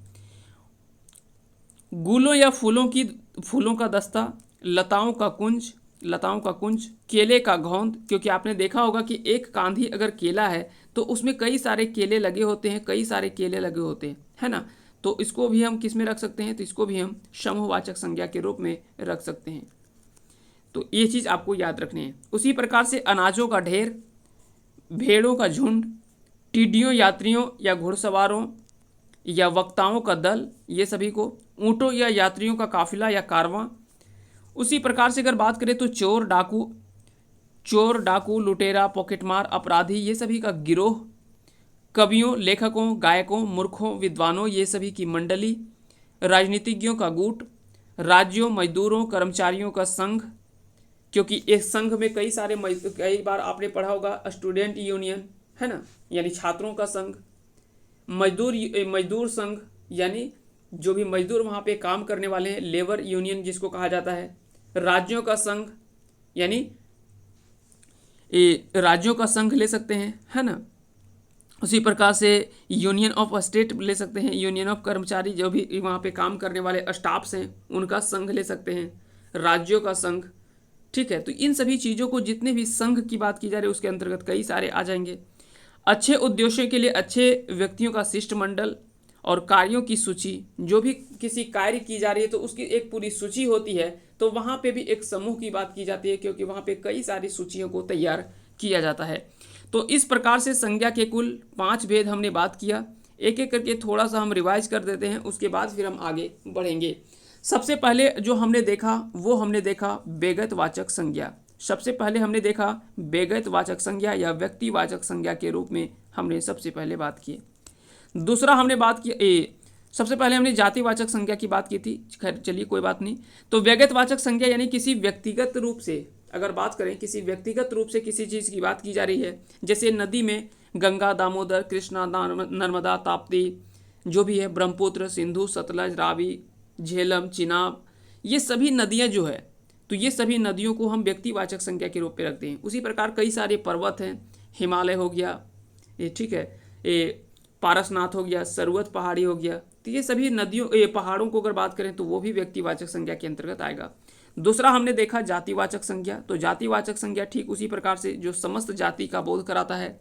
गुलों या फूलों का दस्ता, लताओं का कुंज, केले का घौंद, क्योंकि आपने देखा होगा कि एक कांधी अगर केला है तो उसमें कई सारे केले लगे होते हैं, है ना। तो इसको भी हम किस में रख सकते हैं, तो इसको भी हम समूहवाचक संज्ञा के रूप में रख सकते हैं। तो ये चीज़ आपको याद रखनी है। उसी प्रकार से अनाजों का ढेर, भेड़ों का झुंड, टिड्डियों, यात्रियों या घुड़सवारों या वक्ताओं का दल, ये सभी को, ऊँटों या यात्रियों का काफिला या कारवां। उसी प्रकार से अगर बात करें तो चोर डाकू, लुटेरा, पॉकेटमार, अपराधी, ये सभी का गिरोह। कवियों, लेखकों, गायकों, मूर्खों, विद्वानों, ये सभी की मंडली। राजनीतिज्ञों का गुट। राज्यों, मजदूरों, कर्मचारियों का संघ, क्योंकि इस संघ में कई बार आपने पढ़ा होगा स्टूडेंट यूनियन, है ना, यानी छात्रों का संघ। मजदूर संघ, यानी जो भी मजदूर वहाँ पे काम करने वाले हैं, लेबर यूनियन जिसको कहा जाता है। राज्यों का संघ, यानी राज्यों का संघ ले सकते हैं, है ना। उसी प्रकार से यूनियन ऑफ स्टेट ले सकते हैं, यूनियन ऑफ कर्मचारी, जो भी वहाँ पे काम करने वाले स्टाफ्स हैं उनका संघ ले सकते हैं, राज्यों का संघ, ठीक है। तो इन सभी चीज़ों को, जितने भी संघ की बात की जा रही है उसके अंतर्गत कई सारे आ जाएंगे। अच्छे उद्देश्यों के लिए अच्छे व्यक्तियों का शिष्टमंडल और कार्यों की सूची, जो भी किसी कार्य की जा रही है तो उसकी एक पूरी सूची होती है, तो वहाँ पे भी एक समूह की बात की जाती है, क्योंकि वहाँ पे कई सारी सूचियों को तैयार किया जाता है। तो इस प्रकार से संज्ञा के कुल 5 भेद हमने बात किया। एक एक करके थोड़ा सा हम रिवाइज कर देते हैं, उसके बाद फिर हम आगे बढ़ेंगे। सबसे पहले जो हमने देखा वो हमने देखा व्यक्तिवाचक संज्ञा। सबसे पहले हमने देखा व्यक्तिवाचक संज्ञा या व्यक्तिवाचक संज्ञा के रूप में हमने सबसे पहले बात की। दूसरा हमने बात की सबसे पहले हमने जातिवाचक संज्ञा की बात की थी, खैर चलिए कोई बात नहीं। तो व्यक्तिवाचक संज्ञा यानी किसी व्यक्तिगत रूप से, अगर बात करें किसी व्यक्तिगत रूप से किसी चीज़ की बात की जा रही है, जैसे नदी में गंगा, दामोदर, कृष्णा, नर्मदा, ताप्ती, जो भी है, ब्रह्मपुत्र, सिंधु, सतलज, रावी, झेलम, चिनाब, ये सभी नदियाँ जो है, तो ये सभी नदियों को हम व्यक्तिवाचक संज्ञा के रूप में रखते हैं। उसी प्रकार कई सारे पर्वत हैं, हिमालय हो गया, ये ठीक है, ये पारसनाथ हो गया, सरवत पहाड़ी हो गया, तो ये सभी नदियों, ये पहाड़ों को अगर बात करें तो वो भी व्यक्तिवाचक संज्ञा के अंतर्गत आएगा। दूसरा हमने देखा जातिवाचक संज्ञा। तो जातिवाचक संज्ञा ठीक उसी प्रकार से जो समस्त जाति का बोध कराता है।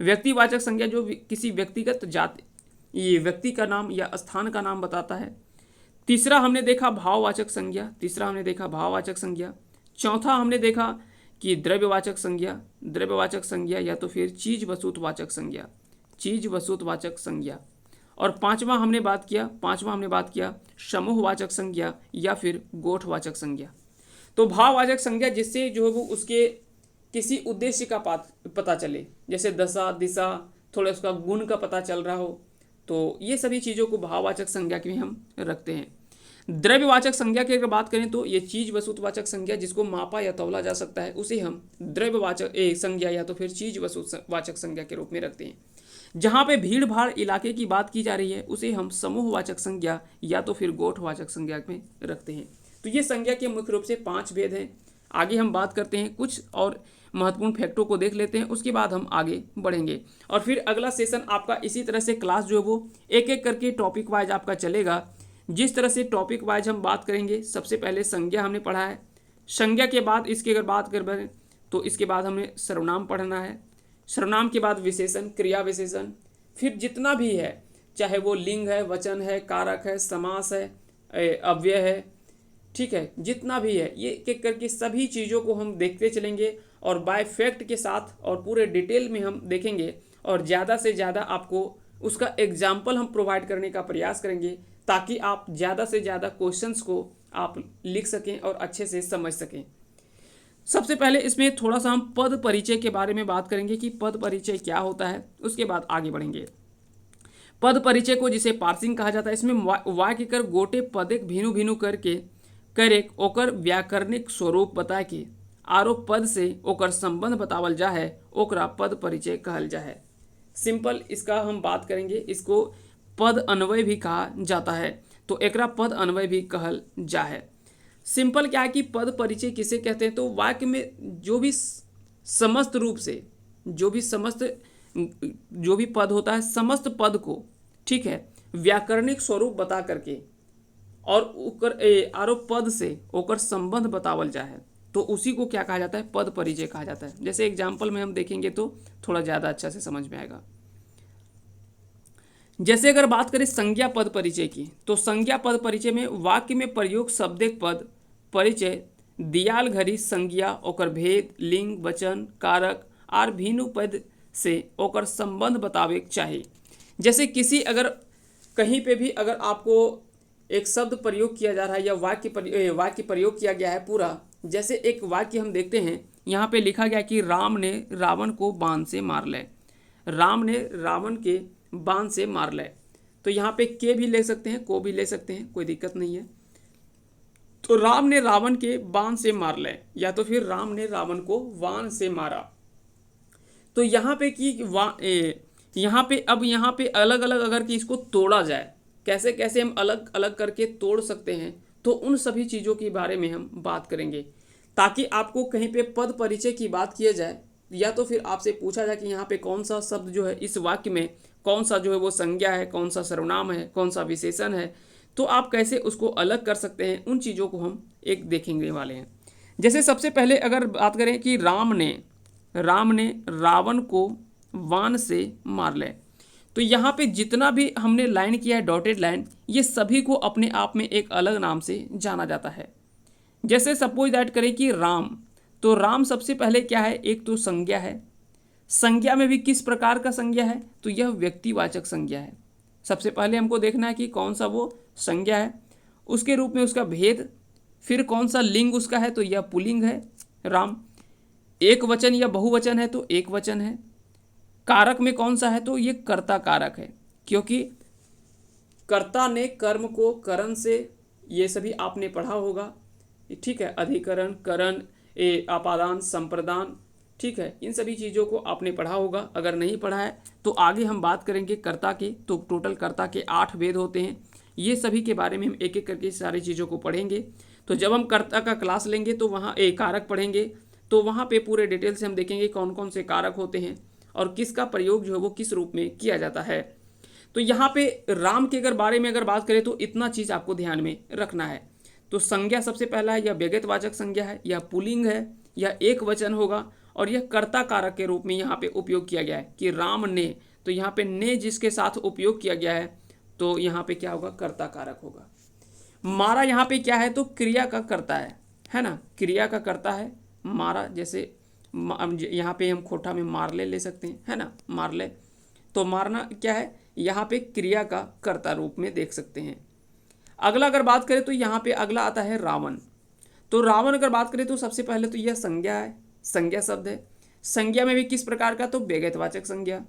व्यक्तिवाचक संज्ञा जो किसी व्यक्तिगत जाति, ये व्यक्ति का नाम या स्थान का नाम बताता है। तीसरा हमने देखा भाववाचक संज्ञा। चौथा हमने देखा कि द्रव्यवाचक संज्ञा या तो फिर चीज वस्तुवाचक संज्ञा। और पांचवा हमने बात किया समूहवाचक संज्ञा या फिर गोठवाचक संज्ञा। तो भाववाचक संज्ञा जिससे जो है वो उसके किसी उद्देश्य का पता चले, जैसे दशा, दिशा, थोड़ा उसका गुण का पता चल रहा हो, तो ये सभी चीज़ों को भाववाचक संज्ञा के हम रखते हैं। द्रव्यवाचक संज्ञा की अगर बात करें तो ये चीज वस्तुवाचक संज्ञा जिसको मापा या तौला जा सकता है उसे हम द्रव्यवाचक संज्ञा या तो फिर चीज वस्तुवाचक संज्ञा के रूप में रखते हैं। जहाँ पे भीड़ भाड़ इलाके की बात की जा रही है उसे हम समूहवाचक संज्ञा या तो फिर गोठवाचक संज्ञा में रखते हैं। तो ये संज्ञा के मुख्य रूप से 5 भेद हैं। आगे हम बात करते हैं कुछ और महत्वपूर्ण फैक्टों को देख लेते हैं, उसके बाद हम आगे बढ़ेंगे और फिर अगला सेशन आपका इसी तरह से क्लास जो है वो एक एक करके टॉपिक वाइज आपका चलेगा। जिस तरह से टॉपिक वाइज हम बात करेंगे, सबसे पहले संज्ञा हमने पढ़ा है, संज्ञा के बाद इसकी अगर बात करें तो इसके बाद हमने सर्वनाम पढ़ना है, सर्वनाम के बाद विशेषण, क्रिया विशेषण, फिर जितना भी है चाहे वो लिंग है, वचन है, कारक है, समास है, अव्यय है, ठीक है, जितना भी है ये एक एक करके सभी चीज़ों को हम देखते चलेंगे और बाय फैक्ट के साथ और पूरे डिटेल में हम देखेंगे और ज़्यादा से ज़्यादा आपको उसका एग्जाम्पल हम प्रोवाइड करने का प्रयास करेंगे ताकि आप ज़्यादा से ज़्यादा क्वेश्चंस को आप लिख सकें और अच्छे से समझ सकें। सबसे पहले इसमें थोड़ा सा हम पद परिचय के बारे में बात करेंगे कि पद परिचय क्या होता है, उसके बाद आगे बढ़ेंगे। पद परिचय को जिसे पार्सिंग कहा जाता है, इसमें वाक्य कर गोटे पदेक भिनु भिनु करके करेक ओकर व्याकरणिक स्वरूप बता के आरो पद से ओकर संबंध बतावल जा है, ओकरा पद परिचय कहल जा है। सिंपल इसका हम बात करेंगे, इसको पद अन्वय भी कहा जाता है, तो एकरा पद अन्वय भी कहल जा है। सिंपल क्या है कि पद परिचय किसे कहते हैं, तो वाक्य में जो भी समस्त रूप से जो भी पद होता है, समस्त पद को, ठीक है, व्याकरणिक स्वरूप बता करके और आरो पद से ओकर संबंध बतावल जा है, तो उसी को क्या कहा जाता है, पद परिचय कहा जाता है। जैसे एग्जाम्पल में हम देखेंगे तो थोड़ा ज़्यादा अच्छा से समझ में आएगा। जैसे अगर बात करें संज्ञा पद परिचय की, तो संज्ञा पद परिचय में वाक्य में प्रयोग शब्दिक पद परिचय दियाल घरी संज्ञा ओकर भेद, लिंग, वचन, कारक आर भिन्न पद से ओकर संबंध बतावे चाहिए। जैसे किसी अगर कहीं पे भी अगर आपको एक शब्द प्रयोग किया जा रहा है या वाक्य प्रयोग किया गया है पूरा, जैसे एक वाक्य हम देखते हैं यहाँ पे लिखा गया कि राम ने रावण को बाण से मार ले, राम ने रावण के बाण से मार ले, तो यहाँ पे के भी ले सकते हैं, को भी ले सकते हैं, कोई दिक्कत नहीं है। तो राम ने रावण के बाण से मार ले या तो फिर राम ने रावण को बाण से मारा। तो यहाँ पे यहाँ पे अलग अलग अगर कि इसको तोड़ा जाए, कैसे कैसे हम अलग अलग करके तोड़ सकते हैं, तो उन सभी चीज़ों के बारे में हम बात करेंगे ताकि आपको कहीं पे पद परिचय की बात किया जाए या तो फिर आपसे पूछा जाए कि यहाँ पे कौन सा शब्द जो है इस वाक्य में कौन सा जो है वो संज्ञा है, कौन सा सर्वनाम है, कौन सा विशेषण है, तो आप कैसे उसको अलग कर सकते हैं, उन चीज़ों को हम एक देखेंगे वाले हैं। जैसे सबसे पहले अगर बात करें कि राम ने रावण को बाण से मार ले, तो यहाँ पे जितना भी हमने लाइन किया है डॉटेड लाइन, ये सभी को अपने आप में एक अलग नाम से जाना जाता है। जैसे सपोज दैट करें कि राम, तो राम सबसे पहले क्या है, एक तो संज्ञा है, संज्ञा में भी किस प्रकार का संज्ञा है, तो यह व्यक्तिवाचक संज्ञा है। सबसे पहले हमको देखना है कि कौन सा वो संज्ञा है, उसके रूप में उसका भेद, फिर कौन सा लिंग उसका है, तो यह पुल्लिंग है राम, एक वचन या बहुवचन है तो एक वचन है, कारक में कौन सा है, तो ये कर्ता कारक है, क्योंकि कर्ता ने कर्म को करण से, ये सभी आपने पढ़ा होगा, ठीक है, अधिकरण, करण, अपादान, संप्रदान, ठीक है, इन सभी चीज़ों को आपने पढ़ा होगा। अगर नहीं पढ़ा है तो आगे हम बात करेंगे कर्ता के, तो टोटल कर्ता के 8 भेद होते हैं, ये सभी के बारे में हम एक एक करके सारी चीज़ों को पढ़ेंगे। तो जब हम कर्ता का क्लास लेंगे तो वहाँ कारक पढ़ेंगे, तो वहाँ पे पूरे डिटेल से हम देखेंगे कौन कौन से कारक होते हैं और किसका प्रयोग जो है वो किस रूप में किया जाता है। तो यहाँ पे राम के अगर बारे में अगर बात करें तो इतना चीज़ आपको ध्यान में रखना है। तो संज्ञा सबसे पहला है, यह व्यक्तिवाचक संज्ञा है, यह पुल्लिंग है, यह एक वचन होगा और यह कर्ता कारक के रूप में यहाँ पे उपयोग किया गया है कि राम ने, तो यहाँ पे ने जिसके साथ उपयोग किया गया है तो यहाँ पे क्या होगा, कर्ता कारक होगा। मारा यहाँ पे क्या है, तो क्रिया का कर्ता है ना, क्रिया का कर्ता है मारा। जैसे यहाँ पे हम खोटा में मार ले सकते हैं, है ना, मार ले, तो मारना क्या है, यहाँ पे क्रिया का कर्ता रूप में देख सकते हैं। अगला अगर बात करें तो यहाँ पे अगला आता है रावण। तो रावण अगर बात करें तो सबसे पहले तो यह संज्ञा है, संज्ञा शब्द है। संज्ञा में भी किस प्रकार का, तो व्यक्तिवाचक संज्ञा,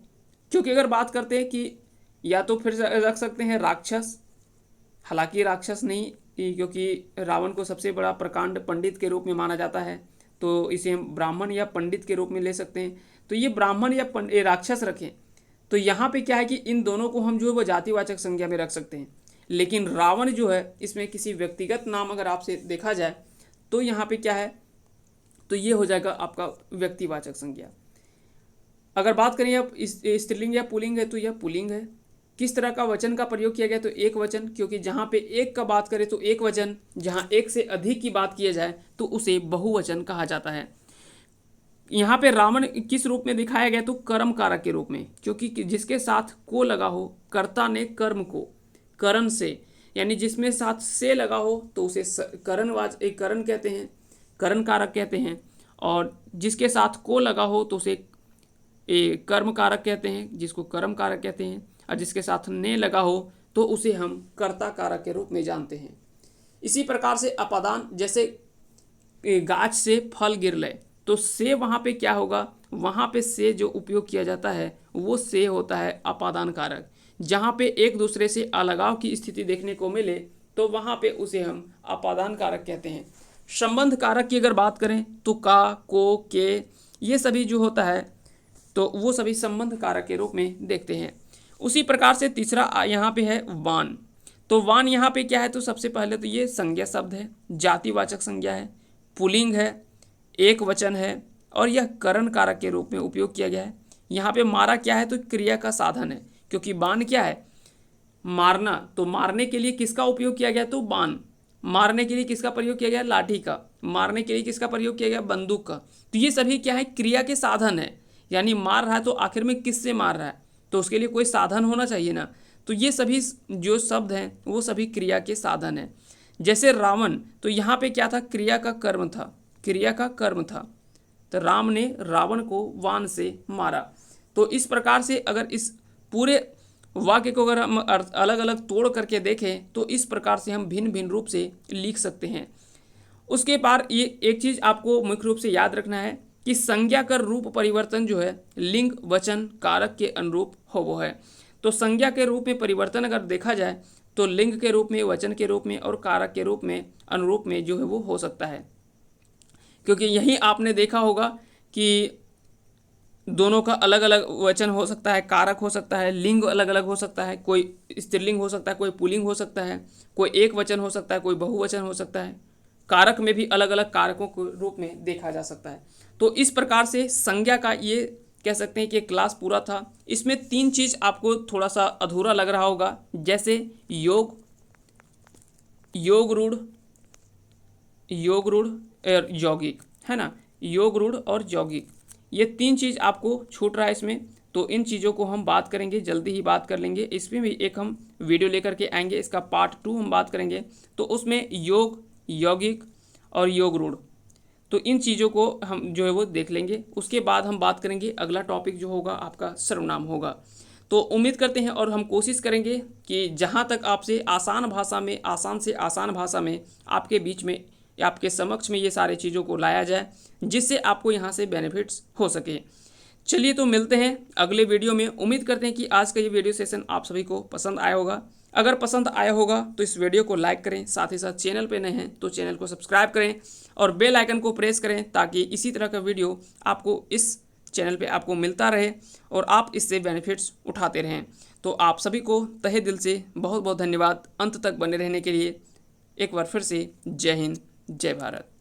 क्योंकि अगर बात करते हैं कि या तो फिर रख सकते हैं राक्षस, हालांकि राक्षस नहीं क्योंकि रावण को सबसे बड़ा प्रकांड पंडित के रूप में माना जाता है, तो इसे हम ब्राह्मण या पंडित के रूप में ले सकते हैं। तो ये ब्राह्मण या राक्षस रखें, तो यहाँ पे क्या है कि इन दोनों को हम जो है वो जातिवाचक संज्ञा में रख सकते हैं। लेकिन रावण जो है इसमें किसी व्यक्तिगत नाम अगर आपसे देखा जाए तो यहाँ पे क्या है, तो ये हो जाएगा आपका व्यक्तिवाचक संज्ञा। अगर बात करें अब इस स्त्रीलिंग या पुल्लिंग है, तो यह पुल्लिंग है। किस तरह का वचन का प्रयोग किया गया, तो एक वचन, क्योंकि जहाँ पे एक का बात करें तो एक वचन, जहाँ एक से अधिक की बात किया जाए तो उसे बहुवचन कहा जाता है। यहाँ पे रावण किस रूप में दिखाया गया, तो कर्म कारक के रूप में, क्योंकि जिसके साथ को लगा हो, कर्ता ने कर्म को करण से, यानी जिसमें साथ से लगा हो तो उसे एक करण कहते हैं, करण कारक कहते हैं। और जिसके साथ को लगा हो तो उसे कर्म कारक कहते हैं, जिसको कर्म कारक कहते हैं। और जिसके साथ ने लगा हो तो उसे हम कर्ता कारक के रूप में जानते हैं। इसी प्रकार से अपादान, जैसे गाछ से फल गिर ले, तो से वहाँ पे क्या होगा, वहाँ पे से जो उपयोग किया जाता है वो से होता है अपादान कारक। जहाँ पे एक दूसरे से अलगाव की स्थिति देखने को मिले तो वहाँ पे उसे हम अपादान कारक कहते हैं। संबंध कारक की अगर बात करें तो का, को, के, ये सभी जो होता है तो वो सभी संबंध कारक के रूप में देखते हैं। उसी प्रकार से तीसरा यहाँ पे है वान। तो वान यहाँ पे क्या है, तो सबसे पहले तो ये संज्ञा शब्द है, जातिवाचक संज्ञा है, पुल्लिंग है, एक वचन है, और यह करण कारक के रूप में उपयोग किया गया है। यहाँ पे मारा क्या है, तो क्रिया का साधन है, क्योंकि बाण क्या है, मारना। तो मारने के लिए किसका उपयोग किया गया, तो बाण। मारने के लिए किसका प्रयोग किया गया, लाठी का। मारने के लिए किसका प्रयोग किया गया, बंदूक का। तो ये सभी क्या है, क्रिया के साधन है। यानी मार रहा है तो आखिर में किससे मार रहा है, तो उसके लिए कोई साधन होना चाहिए ना। तो ये सभी जो शब्द हैं वो सभी क्रिया के साधन हैं। जैसे रावण, तो यहाँ पे क्या था, क्रिया का कर्म था, क्रिया का कर्म था। तो राम ने रावण को वाण से मारा। तो इस प्रकार से अगर इस पूरे वाक्य को अगर हम अलग अलग तोड़ करके देखें तो इस प्रकार से हम भिन्न भिन्न रूप से लिख सकते हैं। उसके बाद ये एक चीज़ आपको मुख्य रूप से याद रखना है कि संज्ञा कर रूप परिवर्तन जो है लिंग वचन कारक के अनुरूप हो वो है। तो संज्ञा के रूप में परिवर्तन अगर देखा जाए तो लिंग के रूप में, वचन के रूप में और कारक के रूप में, अनुरूप में जो है वो हो सकता है। क्योंकि यही आपने देखा होगा कि दोनों का अलग अलग वचन हो सकता है, कारक हो सकता है, लिंग अलग अलग हो सकता है, कोई स्त्रीलिंग हो सकता है, कोई पुल्लिंग हो सकता है, कोई एक वचन हो सकता है, कोई बहुवचन हो सकता है। कारक में भी अलग अलग कारकों के रूप में देखा जा सकता है। तो इस प्रकार से संज्ञा का ये कह सकते हैं कि क्लास पूरा था। इसमें तीन चीज़ आपको थोड़ा सा अधूरा लग रहा होगा, जैसे योग, योग रूढ़, योग रूढ़ और यौगिक, है ना, योग रूढ़ और यौगिक, ये तीन चीज़ आपको छूट रहा है इसमें। तो इन चीज़ों को हम बात करेंगे, जल्दी ही बात कर लेंगे। इसमें भी एक हम वीडियो लेकर के आएंगे, इसका पार्ट 2 हम बात करेंगे। तो उसमें योग, यौगिक और योग रूढ़, तो इन चीज़ों को हम जो है वो देख लेंगे। उसके बाद हम बात करेंगे, अगला टॉपिक जो होगा आपका सर्वनाम होगा। तो उम्मीद करते हैं और हम कोशिश करेंगे कि जहाँ तक आपसे आसान भाषा में, आसान से आसान भाषा में आपके बीच में या आपके समक्ष में ये सारी चीज़ों को लाया जाए, जिससे आपको यहाँ से बेनिफिट्स हो सके। चलिए तो मिलते हैं अगले वीडियो में। उम्मीद करते हैं कि आज का ये वीडियो सेशन आप सभी को पसंद आया होगा। अगर पसंद आया होगा तो इस वीडियो को लाइक करें, साथ ही साथ चैनल पे नए हैं तो चैनल को सब्सक्राइब करें और बेल आइकन को प्रेस करें, ताकि इसी तरह का वीडियो आपको इस चैनल पे आपको मिलता रहे और आप इससे बेनिफिट्स उठाते रहें। तो आप सभी को तहे दिल से बहुत बहुत धन्यवाद अंत तक बने रहने के लिए। एक बार फिर से जय हिंद, जय भारत।